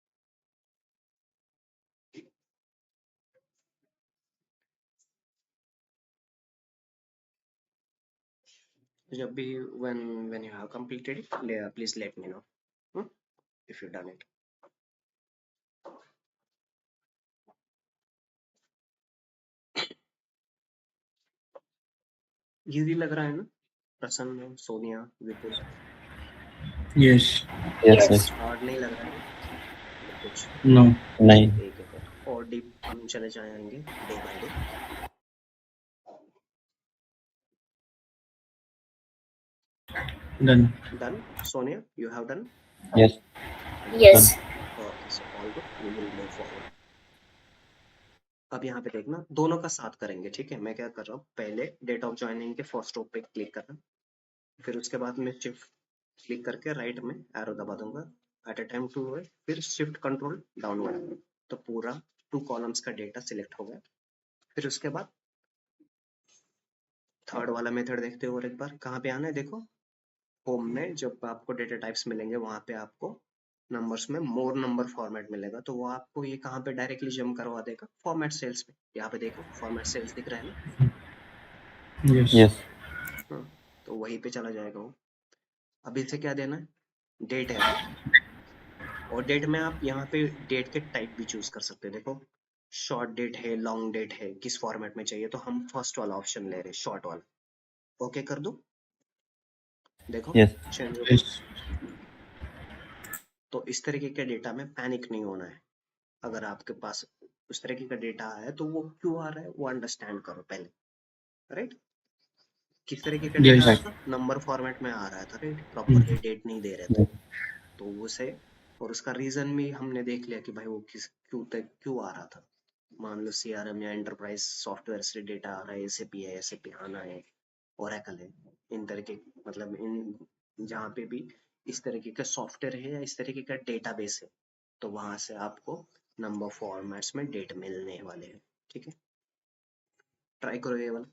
Speaker 1: जब भी when you have completed it, please let me know if you done it. Easy लग रहा है ना? प्रसन्न, सोनिया, विपुल,
Speaker 2: Yes.
Speaker 4: Yes.
Speaker 3: Yes.
Speaker 4: Yes.
Speaker 1: Hard नहीं लग रहा है कुछ?
Speaker 2: No.
Speaker 4: नहीं.
Speaker 1: ठीक है. फिर और डीप हम चले जाएंगे day by day.
Speaker 2: Done.
Speaker 1: Done. Sonia, you have done?
Speaker 4: Yes.
Speaker 3: Yes.
Speaker 1: Okay, so all good. We will move forward. अब यहाँ पे देखना दोनों का साथ करेंगे. ठीक है. मैं क्या कर रहा हूँ, पहले डेट ऑफ ज्वाइनिंग के फर्स्ट रो पे क्लिक करना, फिर उसके बाद मैं शिफ्ट क्लिक करके राइट में एरो दबा दूंगा. एट अ टाइम 2 है, फिर शिफ्ट कंट्रोल डाउनवर्ड तो पूरा 2 कॉलम्स का डेटा सिलेक्ट हो गया. फिर उसके बाद थर्ड वाला मेथड देखते हो और एक बार कहाँ पे आना है. देखो होम में जब आपको डेटा टाइप्स मिलेंगे वहां पे आपको नंबर्स में मोर नंबर फॉर्मेट मिलेगा. तो वो आपको ये कहाँ पे डायरेक्टली जंप करवा देगा, फॉर्मेट सेल्स पे. यहाँ पे देखो फॉर्मेट सेल्स दिख रहा है ना.
Speaker 2: Yes.
Speaker 4: Yes.
Speaker 1: तो वहीं पे चला जाएगा वो. अभी से क्या देना है, डेट है अपना. और डेट में आप यहाँ पे डेट के टाइप भी चूज कर सकते हैं. देखो शॉर्ट डेट है, लॉन्ग डेट है, किस फॉर्मेट में चाहिए. तो हम फर्स्ट वाला ऑप्शन ले रहे हैं, शॉर्ट वाला. ओके कर दो. देखो
Speaker 4: Yes.
Speaker 1: चेंज हो गया.
Speaker 2: Yes.
Speaker 1: तो इस तरीके के डेटा में पैनिक नहीं होना है. अगर आपके पास उस तरीके का डेटा है तो वो क्यों आ रहा है वो अंडरस्टैंड करो पहले. राइट. किस तरीके का डेटा आ
Speaker 2: Yes.
Speaker 1: रहा था, नंबर फॉर्मेट में आ रहा था. राइट. Properly
Speaker 2: Mm.
Speaker 1: डेट नहीं दे रहे थे.
Speaker 4: Yes.
Speaker 1: तो उसे और उसका रीजन भी हमने देख लिया कि भाई वो किस क्यों तक क्यों आ रहा था. मान लो सीआरएम या एंटरप्राइज सॉफ्टवेयर से डेटा आ रहा है, एसएपी है, एसएपी आना है, ओरेकल है, इन तरीके मतलब इन जहाँ पे भी इस तरीके का सॉफ्टवेयर है या इस तरीके का डेटाबेस है तो वहां से आपको नंबर फॉर्मेट्स में डेट मिलने वाले हैं. ठीक है. ट्राई करो ये वाला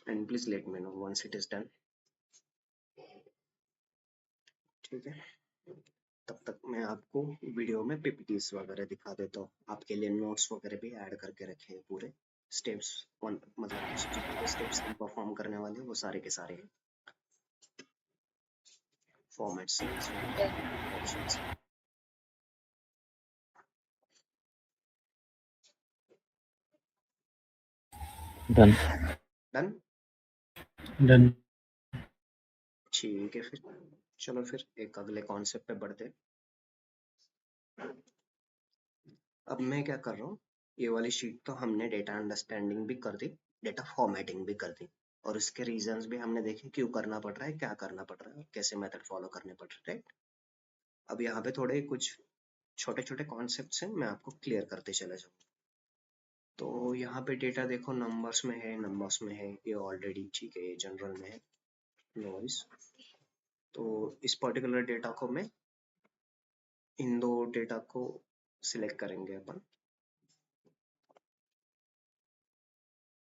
Speaker 1: and please let me know once it is done. ठीक है. तब तक मैं आपको वीडियो में पीपीटीज वगैरह दिखा देता हूँ. आपके लिए नोट्स वगैरह भी ऐड करके रखे हैं. पूरे स्टेप्स मतलब जितने स्टेप्स हम परफॉर्म करने वाले हैं वो सारे के सारे हैं. Format cells options.
Speaker 4: Done.
Speaker 1: Done.
Speaker 2: Done.
Speaker 1: ठीक है. फिर चलो फिर एक अगले कॉन्सेप्ट पे बढ़ते हैं. अब मैं क्या कर रहा हूँ, ये वाली शीट तो हमने डेटा अंडरस्टैंडिंग भी कर दी. डेटा फॉर्मेटिंग भी कर दी, और इसके रीजंस भी हमने देखे क्यों करना पड़ रहा है, क्या करना पड़ रहा है, कैसे मेथड फॉलो करने पड़ रहे हैं। अब यहाँ पे थोड़े कुछ छोटे छोटे कॉन्सेप्ट्स हैं, मैं आपको क्लियर करते चला जाऊँ। तो यहाँ पे डेटा देखो नंबर्स में है, नंबर्स में है, ये ऑलरेडी ठीक है, ये जनरल में है, नॉइस। तो इस पर्टिकुलर डेटा को मैं इन दो डेटा को सिलेक्ट करेंगे अपन,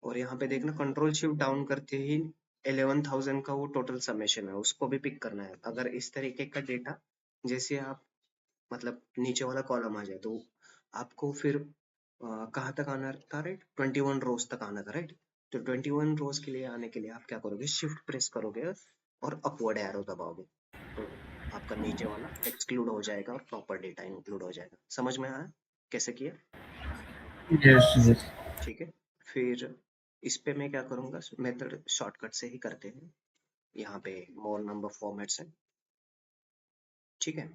Speaker 1: और यहाँ पे देखना कंट्रोल शिफ्ट डाउन करते ही 11,000 का वो टोटल समेशन है, उसको भी पिक करना है। अगर इस तरीके का डेटा जैसे आप मतलब नीचे वाला कॉलम आ जाए तो आपको फिर कहाँ तक आना था, राइट, 21 रोज तक आना था, राइट। तो 21 रोज के लिए आने के लिए आप क्या करोगे, शिफ्ट प्रेस करोगे और अपवर्ड एरो दबाओगे, तो आपका नीचे वाला एक्सक्लूड हो जाएगा और प्रॉपर डेटा इंक्लूड हो जाएगा। समझ में आया कैसे किया?
Speaker 2: Yes.
Speaker 4: Yes.
Speaker 1: ठीक है। फिर इस पे मैं क्या करूंगा, मेथड शॉर्टकट से ही करते हैं। यहाँ पे मोर नंबर फॉर्मेट्स है, ठीक है,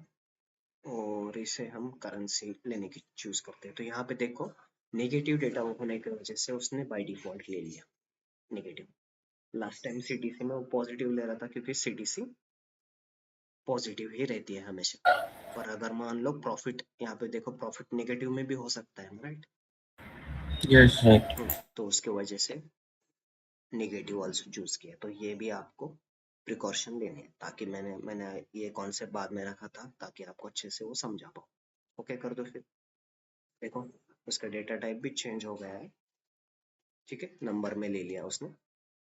Speaker 1: और इसे हम करेंसी लेने की चूज करते हैं। तो यहाँ पे देखो नेगेटिव डेटा होने की वजह से उसने बाय डिफॉल्ट ले लिया नेगेटिव। लास्ट टाइम सीटीसी में वो पॉजिटिव ले रहा था क्योंकि सीटीसी पॉजिटिव ही रहती है हमेशा। पर अगर मान लो प्रॉफिट, यहाँ पे देखो प्रॉफिट नेगेटिव में भी हो सकता है, राइट।
Speaker 2: Yes.
Speaker 4: Right.
Speaker 1: तो उसके वजह से नेगेटिव ऑल्सो चूज किया। तो ये भी आपको प्रिकॉशन लेने हैं, ताकि मैंने ये कॉन्सेप्ट बाद में रखा था ताकि आपको अच्छे से वो समझा पाओ। ओके कर दो फिर। देखो उसका डेटा टाइप भी चेंज हो गया है, ठीक है, नंबर में ले लिया उसने,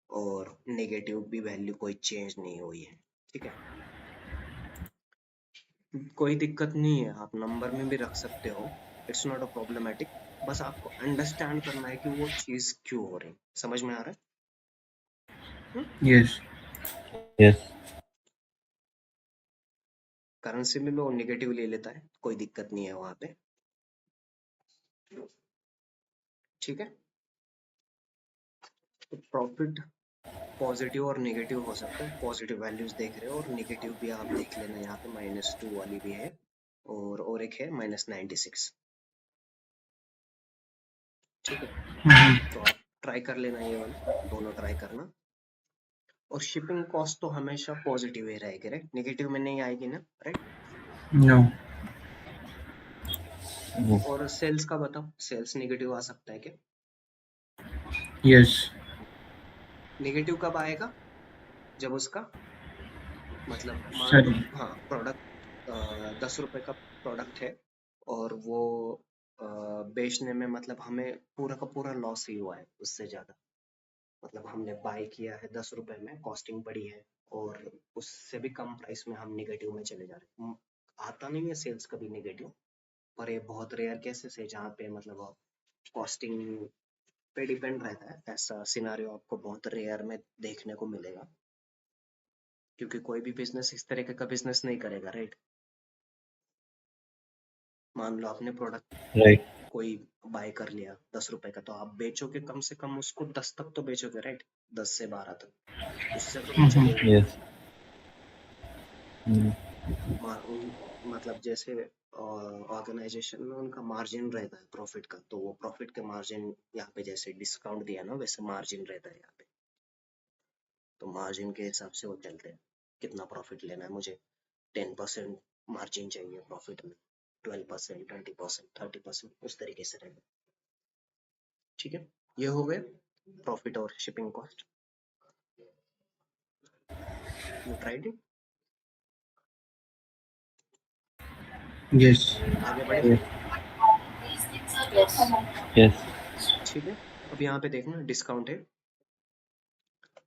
Speaker 1: और नेगेटिव भी वैल्यू कोई चेंज नहीं हुई है, ठीक है। कोई दिक्कत नहीं है, आप नंबर में भी रख सकते हो, इट्स नॉट अ प्रॉब्लमेटिक। बस आपको अंडरस्टैंड करना है कि वो चीज क्यों हो रही, समझ में आ रहा है?
Speaker 2: Yes.
Speaker 4: Yes.
Speaker 1: करेंसी में भी वो नेगेटिव ले लेता है, कोई दिक्कत नहीं है वहां पे, ठीक है। तो प्रॉफिट पॉजिटिव और नेगेटिव हो सकता है, पॉजिटिव वैल्यूज देख रहे हो और नेगेटिव भी आप देख लेना, यहाँ पे -2 वाली भी है, और एक है -96, ठीक है। तो आप ट्राई कर लेना ये वाला, दोनों ट्राई करना। और शिपिंग कॉस्ट तो हमेशा पॉजिटिव ही रहेगी, राइट, नेगेटिव में नहीं आएगी ना, राइट।
Speaker 2: No.
Speaker 4: No.
Speaker 1: और सेल्स का बताओ, सेल्स नेगेटिव आ सकता है क्या?
Speaker 2: Yes.
Speaker 1: नेगेटिव कब आएगा, जब उसका मतलब मान लो,
Speaker 2: Sorry.
Speaker 1: हाँ, प्रोडक्ट 10 रुपए का प्रोडक्ट है, और वो बेचने में मतलब हमें पूरा का पूरा लॉस ही हुआ है उससे ज्यादा, मतलब हमने बाय किया है 10 रुपए में, कॉस्टिंग पड़ी है, और उससे भी कम प्राइस में हम नेगेटिव में चले जा रहे हैं। आता नहीं है सेल्स कभी नेगेटिव, पर ये बहुत रेयर केसेस है जहाँ पे मतलब कॉस्टिंग पे डिपेंड रहता है। ऐसा सिनारियो आपको बहुत रेयर में देखने को मिलेगा, क्योंकि कोई भी बिजनेस इस तरीके का बिजनेस नहीं करेगा, राइट। मान लो आपने प्रोडक्ट
Speaker 4: Right.
Speaker 1: कोई बाय कर लिया 10 रुपए का, तो आप बेचोगे कम से कम उसको 10 तक तो बेचोगे, राइट, 10 से 12 तक, उससे तो नहीं चलेगा।
Speaker 4: Yes. Mm.
Speaker 1: मतलब जैसे ऑर्गेनाइजेशन में उनका मार्जिन रहता है प्रॉफिट का, तो वो प्रॉफिट के मार्जिन यहाँ पे जैसे डिस्काउंट दिया ना, वैसे मार्जिन रहता है यहाँ पे। तो मार्जिन के हिसाब से वो चलते हैं, कितना प्रॉफिट लेना है मुझे, 10% मार्जिन चाहिए प्रॉफिट में, 12%, 20%, 30%, उस तरीके से रहेगा, ठीक है। ये हो गए प्रॉफिट और shipping cost, you tried it.
Speaker 2: Yes.
Speaker 1: आगे बढ़े
Speaker 4: Yes.
Speaker 1: फिर,
Speaker 3: Yes.
Speaker 4: Yes.
Speaker 1: ठीक है। अब यहाँ पे देखना डिस्काउंट है,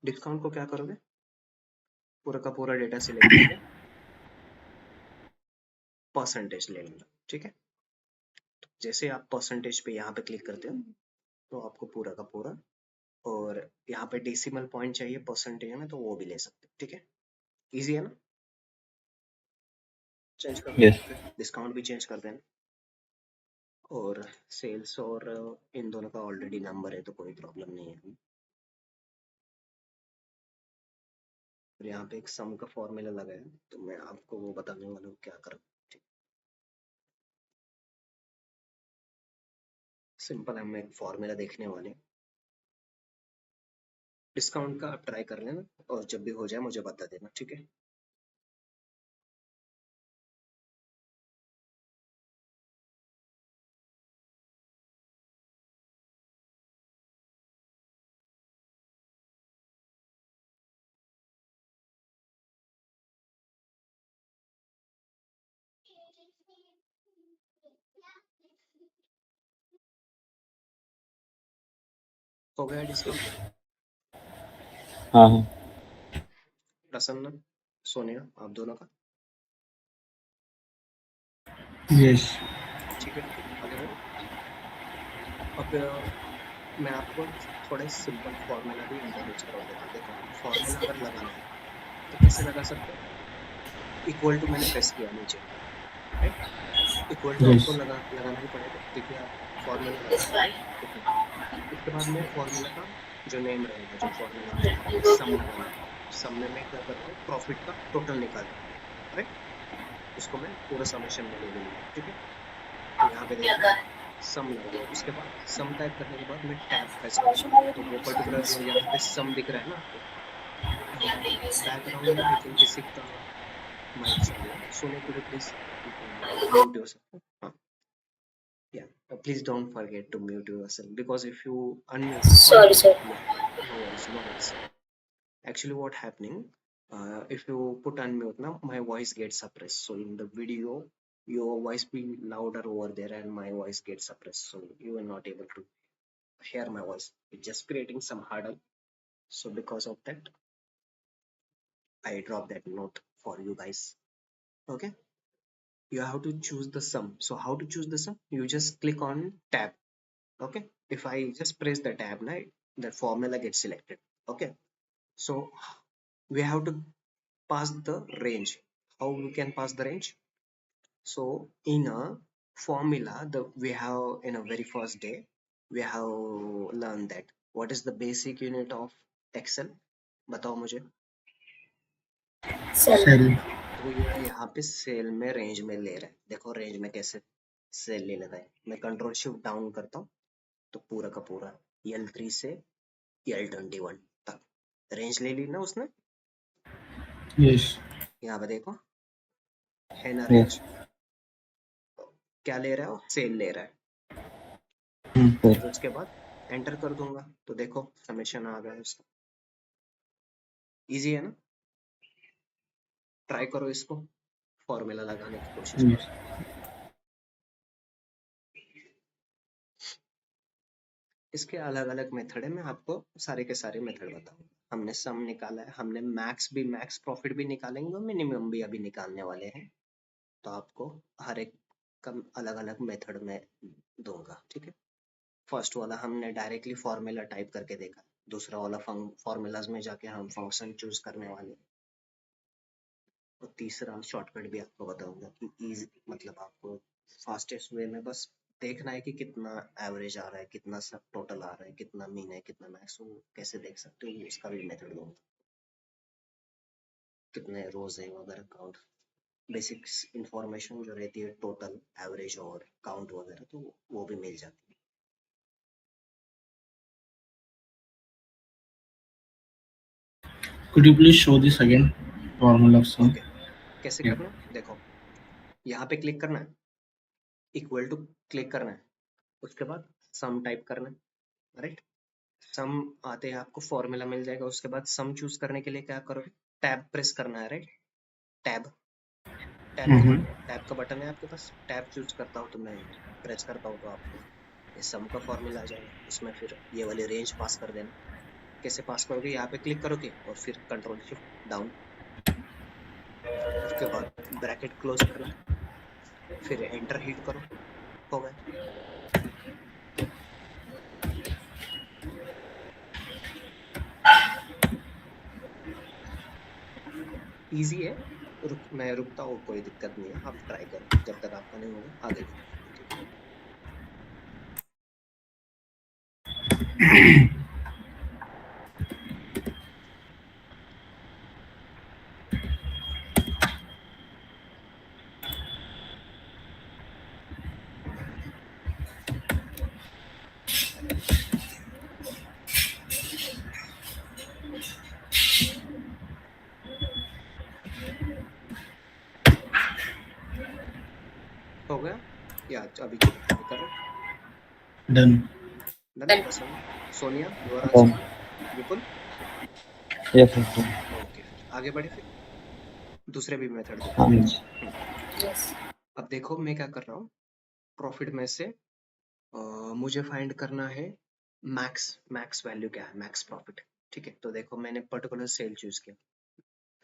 Speaker 1: डिस्काउंट को क्या करोगे, पूरा का पूरा डेटा सिलेक्ट करके परसेंटेज ले लेना, ठीक है। जैसे आप परसेंटेज पे यहाँ पे क्लिक करते हो, तो आपको पूरा का पूरा, और यहाँ पे डेसिमल पॉइंट चाहिए परसेंटेज में, तो वो भी ले सकते हो, ठीक है। इजी है ना, चेंज कर
Speaker 4: Yes.
Speaker 1: देना, फिर डिस्काउंट भी चेंज कर देना, और सेल्स और इन दोनों का ऑलरेडी नंबर है तो कोई प्रॉब्लम नहीं है। और यहाँ पे एक सम का फॉर्मूला लगा है, तो मैं आपको वो बताने वाला हूँ क्या करो, सिंपल, हम एक फॉर्मूला देखने वाले हैं। डिस्काउंट का आप ट्राई कर लेना और जब भी हो जाए मुझे बता देना, ठीक है। हो गया डिस्काउंट?
Speaker 4: हाँ हाँ
Speaker 1: प्रसन्न, सोनिया, आप दोनों का?
Speaker 2: यस।
Speaker 1: ठीक है, आगे बढ़ो। अब मैं आपको थोड़े सिंपल फॉर्मूला भी इंट्रोड्यूस करवा देता हूँ। देखो, फॉर्मूला अगर लगाना है तो कैसे लगा सकते हो? इक्वल टू मैंने प्रेस किया नीचे, राइट? Equal to
Speaker 2: yes.
Speaker 1: आपको लगाना ही पड़ेगा क्योंकि आप फॉर्मूला लगा रहे हो, राइट? ओके। उसके बाद में फॉर्मूला का जो नेम रहेगा, जो फॉर्मूला का यहाँ पे सम लगाना है। सम में मैं क्या करता हूँ, प्रॉफिट का टोटल निकालता हूँ, राइट? उसको मैं पूरा समेशन में ले लूंगा, ठीक है। तो यहाँ पे देखो, सम लगाया, उसके बाद सम टाइप करने के बाद मैं टैब प्रेस करूंगा तो वो पर्टिकुलर जो यहाँ पे सम दिख रहा है ना आपको, बैकग्राउंड में आई थिंक किसी का माइक चालू है। सोने कुड प्लीज म्यूट योरसेल्फ? हाँ, yeah, please don't forget to mute yourself because if you unmute,
Speaker 3: Sorry, sir.
Speaker 1: yeah, no worries, no worries. Actually what happening, if you put unmute now, my voice gets suppressed, so in the video your voice be louder over there and my voice gets suppressed, so you are not able to hear my voice. It's just creating some hurdle, so because of that I drop that note for you guys. Okay, you have to choose the sum. So how to choose the sum? You just click on tab. Okay, if I just press the tab now, the formula gets selected. Okay, so we have to pass the range. How we can pass the range? So in a formula, the we have in a very first day we have learned that what is the basic unit of Excel? बताओ मुझे।
Speaker 3: Cell.
Speaker 2: Cell.
Speaker 1: तो ये यहाँ पे cell में range में ले रहा है। देखो रेंज में कैसे सेल ले लेता है। मैं कंट्रोल शिफ्ट डाउन करता हूँ तो पूरा का पूरा L3 से L21 तक रेंज ले ली ना उसने।
Speaker 2: यस।
Speaker 1: यहाँ पे देखो है ना
Speaker 4: यस
Speaker 1: रेंज, क्या ले रहा है वो, सेल ले रहा है।
Speaker 4: सर
Speaker 1: फिर उसके बाद एंटर कर दूंगा तो देखो समेशन आ गया है उसका। इजी है ना? ट्राई करो इसको, फॉर्मूला लगाने की कोशिश करो।
Speaker 2: यस।
Speaker 1: इसके अलग अलग मेथड है, मैं आपको सारे के सारे मेथड बताऊंगा। हमने सम निकाला है, हमने मैक्स प्रॉफिट भी निकालेंगे और मिनिमम भी अभी निकालने वाले हैं। तो आपको हर एक का अलग अलग मेथड में दूंगा, ठीक है। फर्स्ट वाला हमने डायरेक्टली फॉर्मूला टाइप करके देखा, दूसरा वाला फॉर्मूलाज में जाके हम फंक्शन चूज करने वाले हैं, और तीसरा शॉर्टकट भी आपको बताऊंगा कि इजी मतलब आपको फास्टेस्ट वे में बस देखना है कि कितना एवरेज आ रहा है, कितना सब टोटल आ रहा है, कितना मीन है, कितना मैक्स, वो कैसे देख सकते हो उसका भी मेथड दूंगा। कितने रोज है वगैरह काउंट, बेसिक्स इंफॉर्मेशन जो रहती है टोटल एवरेज और काउंट वगैरह, तो वो भी मिल जाती है।
Speaker 2: Could you please show this again? Formula of sum.
Speaker 1: Okay, कैसे
Speaker 2: Yeah.
Speaker 1: करना है देखो, यहाँ पे क्लिक करना है, इक्वल टू क्लिक करना है, उसके बाद सम टाइप करना है, राइट। सम आते हैं आपको फॉर्मूला मिल जाएगा। उसके बाद सम चूज करने के लिए क्या करोगे, टैब प्रेस करना है, राइट। टैब, टैब का बटन है आपके पास, टैब चूज करता हूँ तो मैं प्रेस करता हूँ तो आपको ये सम का फॉर्मूला आ जाएगा। उसमें फिर ये वाली रेंज पास कर देना। कैसे पास करोगे, यहाँ पे क्लिक करोगे और फिर कंट्रोल शिफ्ट डाउन, उसके बाद ब्रैकेट क्लोज करना, फिर एंटर हिट करो, हो गया। इजी है। मैं रुकता हूँ, कोई दिक्कत नहीं है, आप ट्राई करो, जब तक आपका नहीं होगा आगे बढ़ो, ठीक है। हो गया या अभी ट्राई कर रहे
Speaker 2: Done.
Speaker 1: Done
Speaker 3: Done.
Speaker 1: बस हो गया Sonia your answer
Speaker 4: Done.
Speaker 1: Vipul
Speaker 4: Yes, yes, done.
Speaker 1: Okay फिर आगे बढ़े फिर दूसरे भी मेथड देखो
Speaker 4: Um,
Speaker 1: हम्म,
Speaker 3: Yes.
Speaker 1: अब देखो मैं क्या कर रहा हूँ प्रॉफिट में से मुझे फाइंड करना है मैक्स मैक्स वैल्यू क्या है मैक्स प्रॉफिट ठीक है तो देखो मैंने पर्टिकुलर सेल चूज किया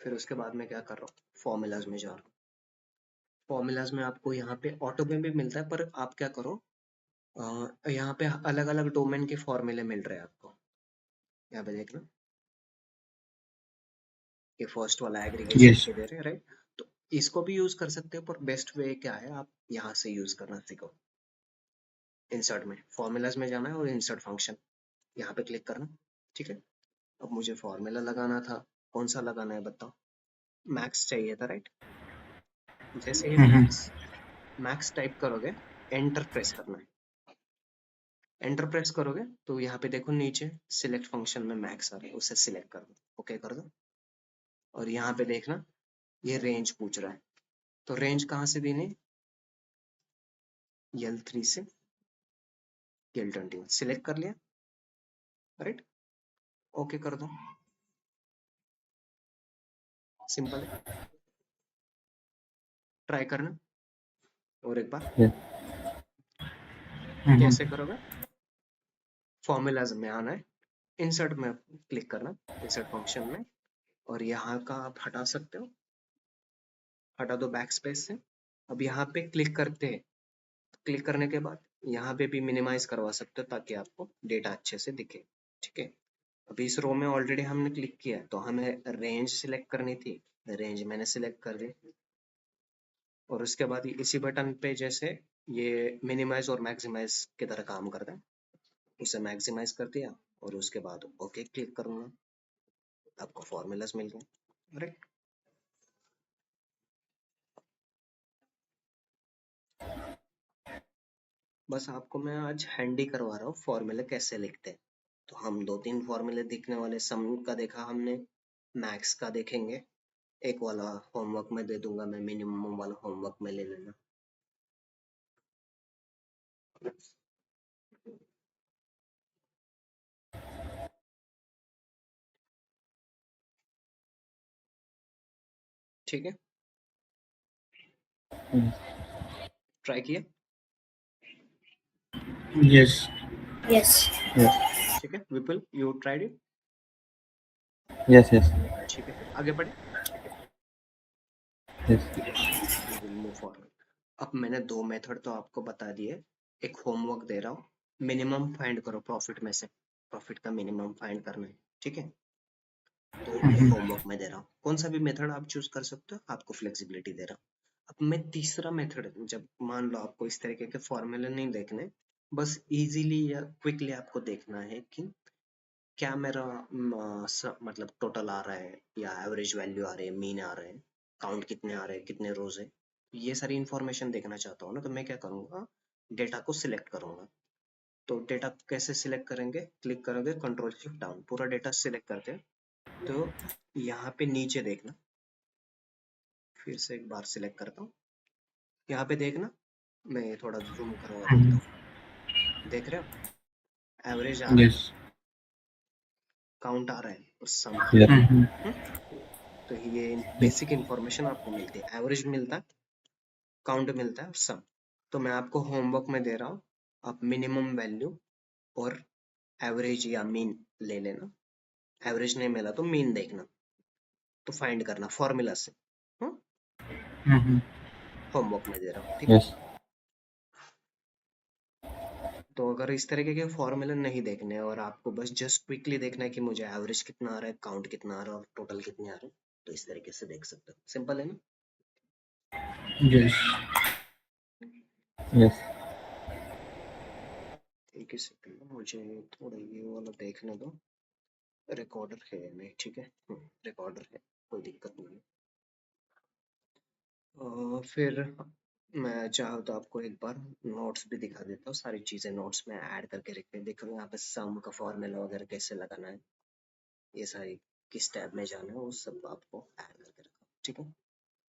Speaker 1: फिर उसके बाद मैं क्या कर रहा हूँ फॉर्मूलाज में जा रहा हूँ फॉर्मूलाज में आपको यहाँ पे ऑटो में भी मिलता है पर आप क्या करो यहाँ पे अलग अलग डोमेन के फॉर्मूले मिल रहे हैं आपको यहाँ पे देखना ये फर्स्ट वाला एग्रीगेशन
Speaker 2: Yes.
Speaker 1: के दे रहे हैं राइट तो इसको भी यूज कर सकते हो पर बेस्ट वे क्या है आप यहाँ से यूज करना सीखो इंसर्ट में फॉर्मूलाज में जाना है और इंसर्ट फंक्शन यहाँ पे क्लिक करना ठीक है अब मुझे फॉर्मूला लगाना था कौन सा लगाना है बताओ मैक्स चाहिए था राइट जैसे ही
Speaker 2: Mm-hmm.
Speaker 1: मैक्स मैक्स टाइप करोगे एंटर प्रेस करना है एंटर प्रेस करोगे तो यहाँ पे देखो नीचे सिलेक्ट फंक्शन में मैक्स आ रहा है उसे सिलेक्ट कर दो ओके कर दो और यहाँ पे देखना ये रेंज पूछ रहा है तो रेंज कहाँ से देनी L3 से L21 सिलेक्ट कर लिया राइट ओके कर दो सिंपल है ट्राई करना और एक बार
Speaker 4: yes.
Speaker 2: Mm-hmm.
Speaker 1: कैसे करोगे फॉर्मूलाज में आना है इंसर्ट में क्लिक करना इंसर्ट फंक्शन में और यहाँ का आप हटा सकते हो हटा दो बैक स्पेस से अब यहाँ पे क्लिक करते हैं क्लिक करने के बाद यहाँ पे भी मिनिमाइज करवा सकते हो ताकि आपको डेटा अच्छे से दिखे ठीक है अभी इस रो में ऑलरेडी हमने क्लिक किया है तो हमें रेंज सिलेक्ट करनी थी रेंज मैंने सिलेक्ट कर दी और उसके बाद इसी बटन पे जैसे ये मिनिमाइज और मैक्सिमाइज की तरह काम करता है उसे मैक्सिमाइज कर दिया और उसके बाद ओके क्लिक करूंगा आपको फॉर्मूलाज मिल गए राइट बस आपको मैं आज हैंडी करवा रहा हूँ फॉर्मूले कैसे लिखते हैं तो हम दो तीन फॉर्मूले दिखने वाले सम का देखा हमने मैक्स का देखेंगे एक वाला होमवर्क में दे दूंगा मैं मिनिमम वाला होमवर्क में ले लेना ठीक है
Speaker 4: Yes,
Speaker 1: ट्राई किया
Speaker 2: Yes.
Speaker 3: Yes.
Speaker 4: yes,
Speaker 1: ठीक है Vipul you tried it
Speaker 4: yes, yes,
Speaker 1: ठीक है फिर आगे बढ़े
Speaker 4: yes.
Speaker 1: We will move forward अब मैंने दो मेथड तो आपको बता दिए एक होमवर्क दे रहा हूँ मिनिमम फाइंड करो प्रॉफिट में से प्रॉफिट का मिनिमम फाइंड करना है ठीक है तो ये
Speaker 2: Mm-hmm.
Speaker 1: होमवर्क में दे रहा हूँ कौन सा भी मेथड आप चूज कर सकते हो आपको फ्लेक्सिबिलिटी दे रहा हूँ अब मैं तीसरा मेथड जब मान लो आपको इस तरीके के फॉर्मूले नहीं देखने बस इजीली या क्विकली आपको देखना है कि क्या मेरा मतलब टोटल आ रहा है या एवरेज वैल्यू आ रही है मीन आ रहे हैं काउंट कितने आ रहे हैं कितने रोज है ये सारी इंफॉर्मेशन देखना चाहता हूँ ना तो मैं क्या करूँगा डेटा को सिलेक्ट करूंगा तो डेटा कैसे सिलेक्ट करेंगे क्लिक करोगे कंट्रोल शिफ्ट डाउन पूरा डेटा सिलेक्ट करते हैं तो यहाँ पे नीचे देखना फिर से एक बार सिलेक्ट करता हूँ यहाँ पे देखना मैं थोड़ा जूम करवा देता
Speaker 2: Mm-hmm.
Speaker 1: हूँ देख रहे हो एवरेज आ रहा है
Speaker 2: Yes.
Speaker 1: काउंट आ रहा है और सम आ
Speaker 4: Yes,
Speaker 1: रहा
Speaker 2: Mm-hmm.
Speaker 1: है तो ये
Speaker 4: yes.
Speaker 1: बेसिक इंफॉर्मेशन आपको मिलती है एवरेज मिलता है काउंट मिलता है सम तो मैं आपको होमवर्क में दे रहा हूँ आप मिनिमम वैल्यू और एवरेज या मीन ले लेना एवरेज नहीं मिला तो मीन देखना तो फाइंड करना फॉर्मूला से
Speaker 2: Mm-hmm.
Speaker 1: होमवर्क में दे रहा हूँ ठीक है
Speaker 4: Yes,
Speaker 1: तो अगर इस तरीके के फॉर्मूले नहीं देखने और आपको बस जस्ट क्विकली देखना है कि मुझे एवरेज कितना आ रहा है काउंट कितना आ रहा है और टोटल कितने आ रहे हैं तो इस तरीके से देख सकते हो सिंपल है ना
Speaker 2: Yes.
Speaker 4: yes.
Speaker 1: एक ही सेकंड मुझे थोड़ा ये वाला देखने दो रिकॉर्डर है नहीं ठीक है रिकॉर्डर है कोई दिक्कत नहीं है फिर मैं चाहूँ तो आपको एक बार नोट्स भी दिखा देता हूँ सारी चीज़ें नोट्स में ऐड करके रखे देखो यहाँ पे सम का फॉर्मूला वगैरह कैसे लगाना है ये सारी किस टैब में जाना है वो सब आपको ऐड करके रखा ठीक है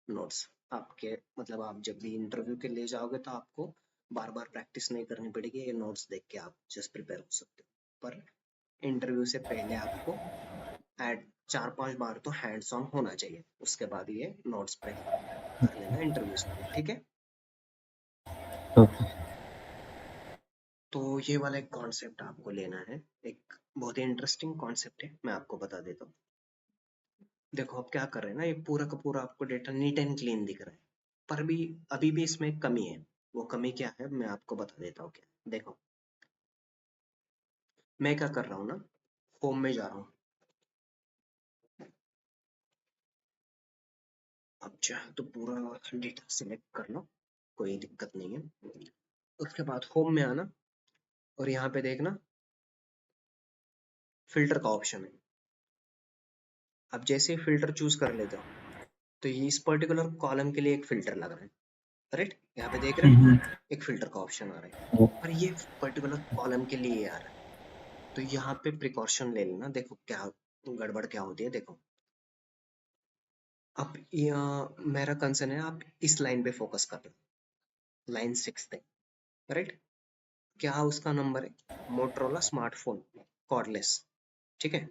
Speaker 1: नोट्स आपके मतलब आप जब भी इंटरव्यू के लिए जाओगे तो आपको बार बार प्रैक्टिस नहीं करनी पड़ेगी, ये नोट्स देख के आप जस्ट प्रिपेयर हो सकते हो। पर इंटरव्यू से पहले आपको एट 4-5 बार तो हैंड्स ऑन होना चाहिए, उसके बाद ये नोट्स पे कर लेना इंटरव्यू से पहले, ठीक है।
Speaker 4: Okay.
Speaker 1: तो ये वाला एक कॉन्सेप्ट आपको लेना है, एक बहुत ही इंटरेस्टिंग कॉन्सेप्ट है, मैं आपको बता देता हूँ। देखो आप क्या कर रहे हैं ना, ये पूरा का पूरा आपको डेटा नीट एंड क्लीन दिख रहा है, पर भी अभी भी इसमें एक कमी है। वो कमी क्या है मैं आपको बता देता हूँ। क्या देखो, मैं क्या कर रहा हूँ ना, होम में जा रहा हूँ। अब चाहे तो पूरा डेटा सिलेक्ट कर लो, कोई दिक्कत नहीं है। उसके बाद होम में आना और यहाँ पे देखना फिल्टर का ऑप्शन है। अब जैसे ही फिल्टर चूज कर लेते हो तो ये इस पर्टिकुलर कॉलम के लिए एक फिल्टर लग रहा है, करेक्ट। यहाँ पे देख रहे हैं
Speaker 2: हम्म,
Speaker 1: एक फिल्टर का ऑप्शन आ रहा है,
Speaker 4: Yeah.
Speaker 1: पर ये पर्टिकुलर कॉलम के लिए आ रहा है। तो यहाँ पे प्रिकॉशन ले लेना। देखो क्या गड़बड़ क्या होती है, देखो अब मेरा कंसर्न है आप इस लाइन पे फोकस कर लो, लाइन 6 पे, राइट। क्या उसका नंबर है, मोटरोला स्मार्टफोन कॉर्डलेस, ठीक है।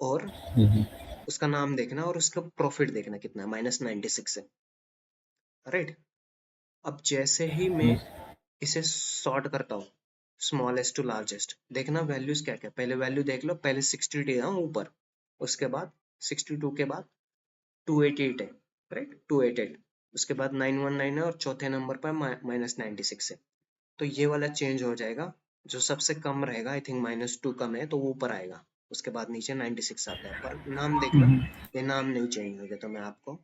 Speaker 1: और
Speaker 4: Mhm.
Speaker 1: उसका नाम देखना और उसका प्रॉफिट देखना कितना है, -96 है, राइट। अब जैसे ही मैं
Speaker 4: Yes.
Speaker 1: इसे सॉर्ट करता हूँ स्मॉलेस्ट टू लार्जेस्ट, देखना वैल्यूज क्या क्या, पहले वैल्यू देख लो, पहले 60 है ऊपर, उसके बाद 62 के बाद 288 है, राइट 288, उसके बाद 919 है और चौथे नंबर पर -96 है। तो ये वाला चेंज हो जाएगा, जो सबसे कम रहेगा आई थिंक -2 कम है तो वो ऊपर आएगा, उसके बाद नीचे 96 आता है। पर नाम देखना,
Speaker 2: हम्म,
Speaker 1: ये नाम नहीं चेंज होगा, तो मैं आपको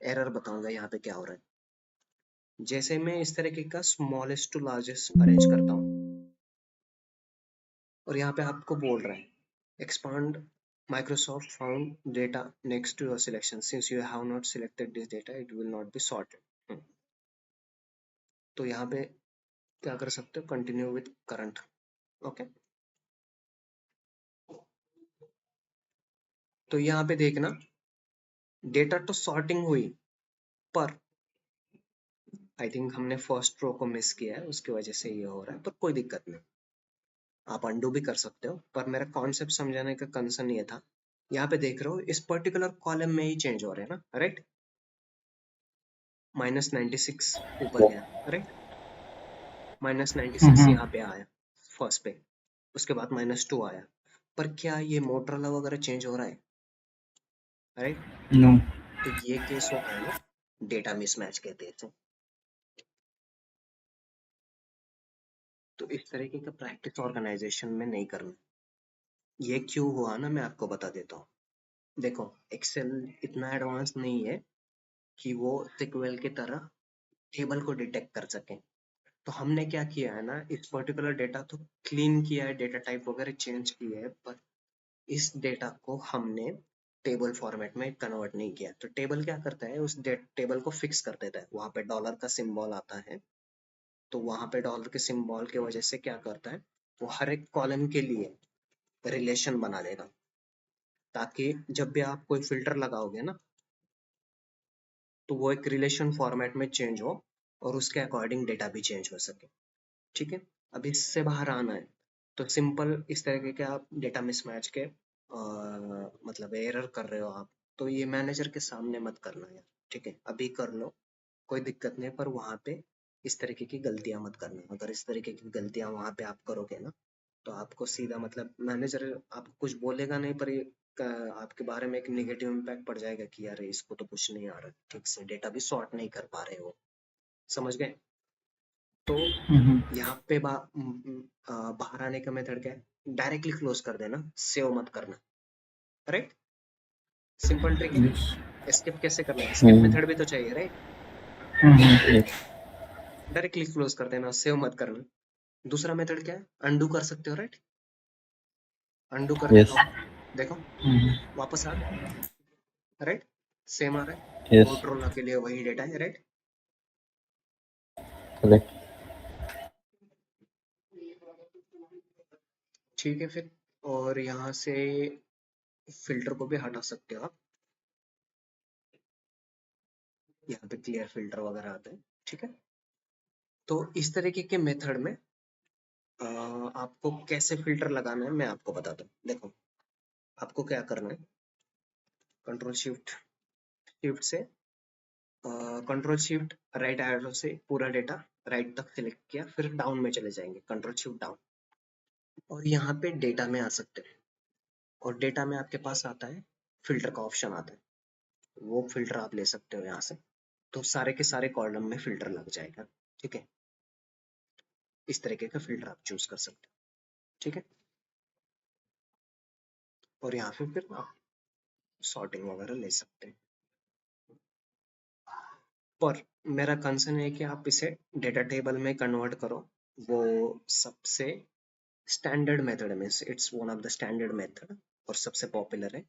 Speaker 1: एरर बताऊंगा यहाँ पे क्या हो रहा है। जैसे मैं इस तरीके का स्मॉलेस्ट टू लार्जेस्ट अरेंज करता हूँ और यहाँ पे आपको बोल रहा है expand Microsoft found data next to your selection. Since you have not selected this data, it will not be sorted. तो यहाँ पे क्या कर सकते हो, कंटिन्यू विथ करंट, ओके। तो यहाँ पे देखना डेटा तो सॉर्टिंग हुई, पर आई थिंक हमने फर्स्ट रो को मिस किया है, उसकी वजह से ये हो रहा है, पर कोई दिक्कत नहीं, आप अंडू भी कर सकते हो। पर मेरा कॉन्सेप्ट समझाने का कंसर्न ये था, यहाँ पे देख रहे हो इस पर्टिकुलर कॉलम में ही चेंज हो रहे हैं ना, राइट। -96 ऊपर गया, राइट, -96
Speaker 2: हम्म,
Speaker 1: यहाँ पे आया फर्स्ट पे, उसके बाद -2 आया। पर क्या ये मोटरोला वगैरह चेंज हो रहा है, राइट।
Speaker 2: नो।
Speaker 1: तो ये केस होता है ना, डेटा मिसमैच कहते हैं इसे। तो इस तरीके का प्रैक्टिस ऑर्गेनाइजेशन में नहीं करना। ये क्यों हुआ ना, मैं आपको बता देता हूँ। देखो एक्सेल इतना एडवांस नहीं है कि वो सिक्वेल की तरह टेबल को डिटेक्ट कर सके। तो हमने क्या किया है ना, इस पर्टिकुलर डेटा तो क्लीन किया है, डेटा टाइप वगैरह चेंज किए है, पर इस डेटा को हमने टेबल फॉर्मेट में कन्वर्ट नहीं किया। तो टेबल क्या करता है, उस टेबल को फिक्स कर देता है, वहां पे डॉलर का सिंबल आता है, तो वहां पे डॉलर के सिंबल की वजह से क्या करता है, वो हर एक कॉलम के लिए रिलेशन बना देगा, ताकि जब भी आप कोई फिल्टर लगाओगे ना तो वो एक रिलेशन फॉर्मेट में चेंज हो और उसके अकॉर्डिंग डेटा भी चेंज हो सके, ठीक है। अब इससे बाहर आना है तो सिंपल इस तरीके के आप डेटा मिसमैच के मतलब एरर कर रहे हो आप, तो ये मैनेजर के सामने मत करना यार, ठीक है। अभी कर लो कोई दिक्कत नहीं, पर वहां पे इस तरीके की गलतियां मत करना। अगर इस तरीके की गलतियां वहां पे आप करोगे ना तो आपको सीधा मतलब मैनेजर आपको कुछ बोलेगा नहीं, पर ये आपके बारे में एक नेगेटिव इम्पैक्ट पड़ जाएगा कि यार इसको तो कुछ नहीं आ रहा ठीक से, डेटा भी सॉर्ट नहीं कर पा रहे हो, समझ गए। तो
Speaker 2: हम्म,
Speaker 1: यहाँ पे बाहर आने का मेथड क्या है, डायरेक्टली क्लोज कर देना, सेव मत करना, राइट। सिंपल ट्रिक है।
Speaker 2: यस।
Speaker 1: एस्केप कैसे करना है, एस्केप
Speaker 4: Mhm.
Speaker 1: मेथड भी तो चाहिए, राइट।
Speaker 2: हम्म,
Speaker 4: Yes.
Speaker 1: डायरेक्टली क्लोज कर देना, सेव मत करना। दूसरा मेथड क्या है, अनडू कर सकते हो, राइट। अनडू करके
Speaker 4: Yes.
Speaker 1: आओ, देखो
Speaker 2: हम्म,
Speaker 1: वापस आ गए, राइट, सेम आ रहा है,
Speaker 4: Yes.
Speaker 1: मोटरोला के लिए वही डेटा है, राइट।
Speaker 4: Correct.
Speaker 1: ठीक है फिर, और यहाँ से फिल्टर को भी हटा सकते हो आप। यहाँ पे क्लियर फिल्टर वगैरह आते हैं, ठीक है। तो इस तरीके के मेथड में आपको कैसे फिल्टर लगाना है मैं आपको बताता हूँ। देखो आपको क्या करना है, कंट्रोल शिफ्ट शिफ्ट से कंट्रोल शिफ्ट राइट एरो से पूरा डेटा राइट तक सिलेक्ट किया, फिर डाउन में चले जाएंगे, कंट्रोल शिफ्ट डाउन, और यहाँ पे डेटा में आ सकते हैं। और डेटा में आपके पास आता है फिल्टर का ऑप्शन आता है, वो फिल्टर आप ले सकते हो यहाँ से। तो सारे के सारे कॉलम में फिल्टर लग जाएगा, ठीक है। इस तरीके का फिल्टर आप चूज कर सकते हो, ठीक है। और यहाँ पे फिर आप सॉर्टिंग वगैरह ले सकते हैं। पर मेरा कंसर्न है कि आप इसे डेटा टेबल में कन्वर्ट करो, वो सबसे स्टैंडर्ड मेथड में से it's one of the standard method और सबसे पॉपुलर है।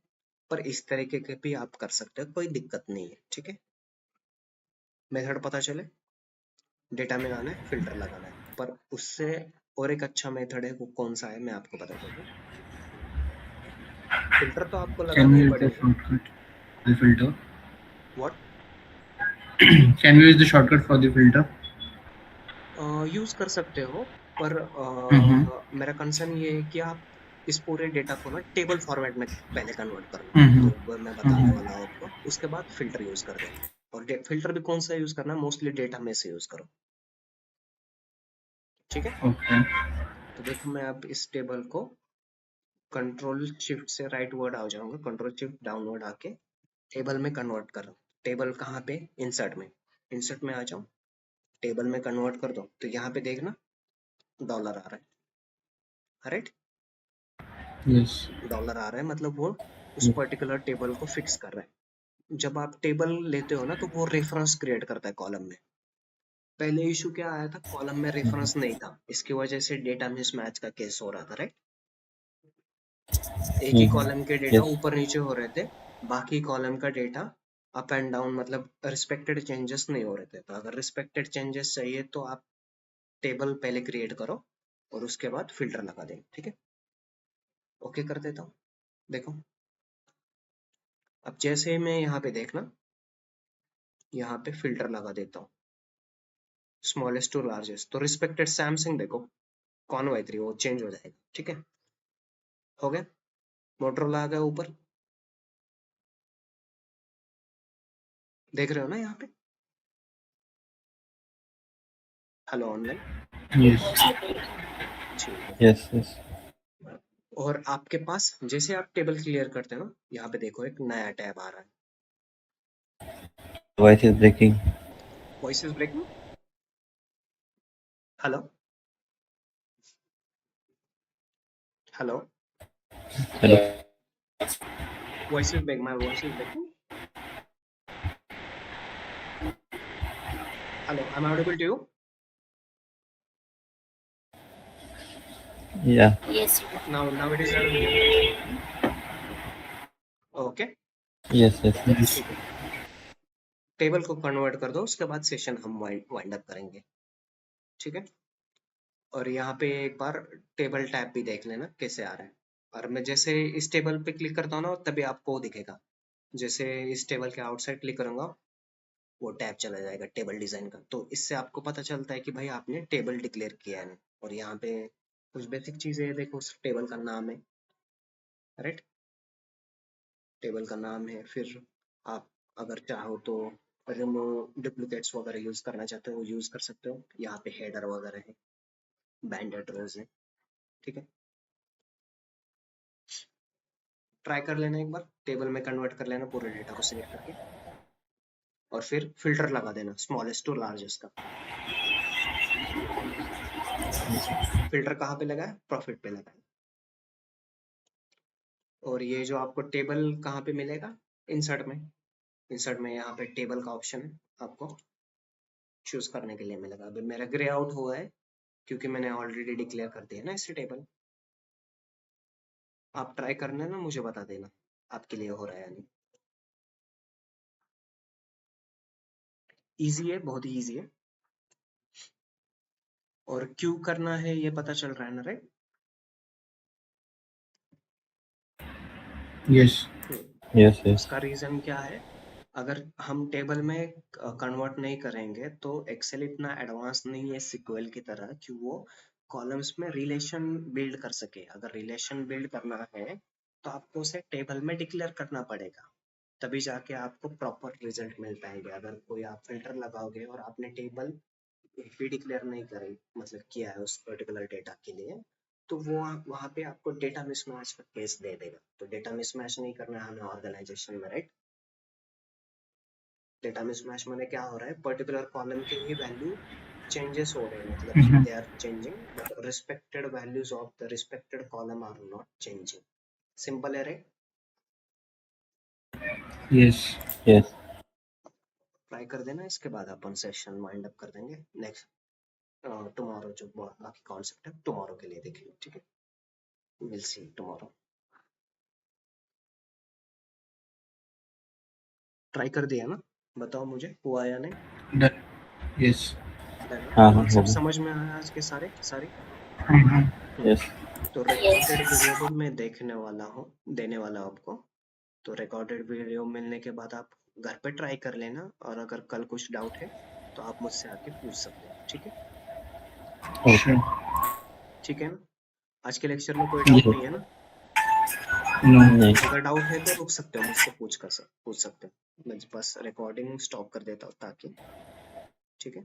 Speaker 1: पर इस तरीके के भी आप कर सकते हो, कोई दिक्कत नहीं है, ठीक है। मेथड पता चले, डेटा में आना है, फिल्टर लगाना है। पर उससे और एक अच्छा मेथड है, वो कौन सा है मैं आपको बता देता हूँ। फिल्टर तो आपको
Speaker 2: Can
Speaker 1: लगाना
Speaker 2: we
Speaker 1: ही
Speaker 2: use the
Speaker 1: पड़ेगा।
Speaker 2: shortcut for the filter?
Speaker 1: What?
Speaker 2: Can we use the shortcut for the filter?
Speaker 1: Use कर सकते हो, पर
Speaker 2: Mm-hmm.
Speaker 1: मेरा कंसर्न ये है कि आप इस पूरे डेटा को ना टेबल फॉर्मेट में पहले कन्वर्ट कर लो।
Speaker 2: Mm-hmm.
Speaker 1: तो वो मैं बताने
Speaker 2: Mm-hmm.
Speaker 1: वाला हूँ आपको, उसके बाद फिल्टर यूज कर देना। और फिल्टर भी कौन सा यूज करना, मोस्टली डेटा में से यूज करो, ठीक है।
Speaker 2: Okay.
Speaker 1: तो देखो मैं अब इस टेबल को कंट्रोल शिफ्ट से राइट वर्ड आ जाऊंगा, कंट्रोल शिफ्ट डाउनवर्ड आके टेबल में कन्वर्ट कर रहा हूँ। टेबल कहाँ पे, इंसर्ट में, इंसर्ट में आ जाऊँ, टेबल में कन्वर्ट कर दो। तो यहाँ पे देखना डॉलर आ रहा है, राइट।
Speaker 2: Yes.
Speaker 1: डॉलर आ रहा है मतलब वो उस पर्टिकुलर टेबल को फिक्स कर रहा है। जब आप टेबल लेते हो ना तो वो रेफरेंस क्रिएट करता है कॉलम में। पहले इशू क्या आया था, कॉलम में रेफरेंस नहीं था, इसकी वजह से डेटा मिसमैच का केस हो रहा था, राइट। एक ही
Speaker 4: Mm-hmm.
Speaker 1: कॉलम के डेटा
Speaker 4: Yes.
Speaker 1: ऊपर नीचे हो रहे थे, बाकी कॉलम का डेटा अप एंड डाउन, मतलब रिस्पेक्टेड चेंजेस नहीं हो रहे थे। तो अगर रिस्पेक्टेड चेंजेस चाहिए तो आप टेबल पहले क्रिएट करो और उसके बाद फिल्टर लगा दें, ठीक है। ओके कर देता हूँ, देखो अब जैसे मैं यहाँ पे देखना, यहाँ पे फिल्टर लगा देता हूँ स्मॉलेस्ट टू लार्जेस्ट, तो रिस्पेक्टेड सैमसंग देखो कौन Y3 वो चेंज हो जाएगा, ठीक है। हो गया, मोटरोला आ गया ऊपर, देख रहे हो ना यहाँ पे, हेलो ऑनलाइन,
Speaker 2: Yes.
Speaker 1: ठीक है।
Speaker 4: Yes. Yes.
Speaker 1: और आपके पास जैसे आप टेबल क्लियर करते हो ना, यहाँ पे देखो एक नया टैब आ रहा है,
Speaker 4: Voice is breaking.
Speaker 1: Voice is breaking, hello hello,
Speaker 4: Hello.
Speaker 1: Voice is break, my voice is breaking, hello I am audible to you,
Speaker 4: Yeah.
Speaker 3: Yes.
Speaker 1: Now it is audible, okay,
Speaker 4: Yes. Yes.
Speaker 2: Yes.
Speaker 1: ठीक है। Table को convert कर दो, उसके बाद session हम wind up करेंगे, ठीक है। और यहाँ पे एक बार टेबल टैब भी देख लेना कैसे आ रहा है। और मैं जैसे इस टेबल पे क्लिक करता हूँ ना तभी आपको वो दिखेगा, जैसे इस टेबल के आउटसाइड क्लिक करूंगा वो टैब चला जाएगा टेबल डिजाइन का। तो इससे आपको पता चलता है कि भाई आपने टेबल डिक्लेयर किया है। और यहाँ पे कुछ बेसिक चीजें हैं, देखो उस टेबल का नाम है, राइट, टेबल का नाम है। फिर आप अगर चाहो तो रिमूव डुप्लीकेट्स वगैरह यूज करना चाहते हो वो यूज कर सकते हो। यहाँ पे हेडर वगैरह है, बैंडेड रोज है, ठीक है। ट्राई कर लेना एक बार, टेबल में कन्वर्ट कर लेना पूरे डेटा को सिलेक्ट करके, और फिर फिल्टर लगा देना स्मॉलेस्ट टू लार्जेस्ट का। फिल्टर कहाँ पे लगा है, प्रॉफिट पे लगा है। और ये जो आपको टेबल कहाँ पे मिलेगा, इंसर्ट में, इंसर्ट में यहाँ पे टेबल का ऑप्शन है, आपको चूज करने के लिए मिलेगा। अभी मेरा ग्रे आउट हुआ है क्योंकि मैंने ऑलरेडी डिक्लेयर कर दिया ना इसे टेबल। आप ट्राई करना ना, मुझे बता देना आपके लिए हो रहा है या नहीं। इजी है, बहुत ही इजी है। और क्यों करना है ये पता चल रहा है ना, राइट।
Speaker 2: Yes.
Speaker 4: Yes. Yes.
Speaker 1: उसका रीजन क्या है, अगर हम टेबल में कन्वर्ट नहीं करेंगे तो एक्सेल इतना एडवांस नहीं है सीक्वल की तरह कि वो कॉलम्स में रिलेशन बिल्ड कर सके। अगर रिलेशन बिल्ड करना है तो आपको उसे टेबल में डिक्लेयर करना पड़ेगा, तभी जाके आपको प्रॉपर रिजल्ट मिल पाएंगे। अगर कोई आप फिल्टर लगाओगे और आपने टेबल भी डिक्लेयर नहीं करी मतलब किया है उस पर्टिकुलर डेटा के लिए, तो वो वहाँ पे आपको डेटा मिसमैच का केस दे देगा। तो डेटा मिसमैच नहीं करना है हमें ऑर्गेनाइजेशन में, राइट। डेटा मिसमैच माने क्या हो रहा है, पर्टिकुलर कॉलम के ही वैल्यू चेंजेस हो रहे हैं, मतलब कि they are changing but respected values of the respected column are not changing. Simple है, राइट।
Speaker 2: Yes.
Speaker 4: Yes.
Speaker 1: ट्राई कर देना, इसके बाद अपन सेशन वाइंड अप कर देंगे। नेक्स्ट टुमारो जो बाकी कॉन्सेप्ट है टुमारो के लिए देख लो, ठीक है। Will see tomorrow. ट्राई कर दिया ना, बताओ मुझे हुआ या नहीं।
Speaker 2: Done. Yes.
Speaker 1: डन है,
Speaker 4: हाँ हाँ
Speaker 1: कॉन्सेप्ट
Speaker 4: होगा।
Speaker 1: समझ में आया आज के सारे सारे।
Speaker 4: यस।
Speaker 1: तो
Speaker 3: Yes.
Speaker 1: रिकॉर्डेड वीडियो भी मैं देखने वाला हूँ, देने वाला हूँ आपको। तो रिकॉर्डेड वीडियो मिलने के बाद आप घर पे ट्राई कर लेना, और अगर कल कुछ डाउट है तो आप मुझसे आके पूछ सकते हो, ठीक है।
Speaker 2: Sure.
Speaker 1: ठीक है ना, आज के लेक्चर में कोई डाउट
Speaker 2: Yes.
Speaker 1: नहीं है ना।
Speaker 2: No.
Speaker 4: नहीं।
Speaker 1: अगर डाउट है तो रुक सकते हो, मुझसे पूछ सकते हो। मैं बस रिकॉर्डिंग स्टॉप कर देता हूँ ताकि, ठीक है।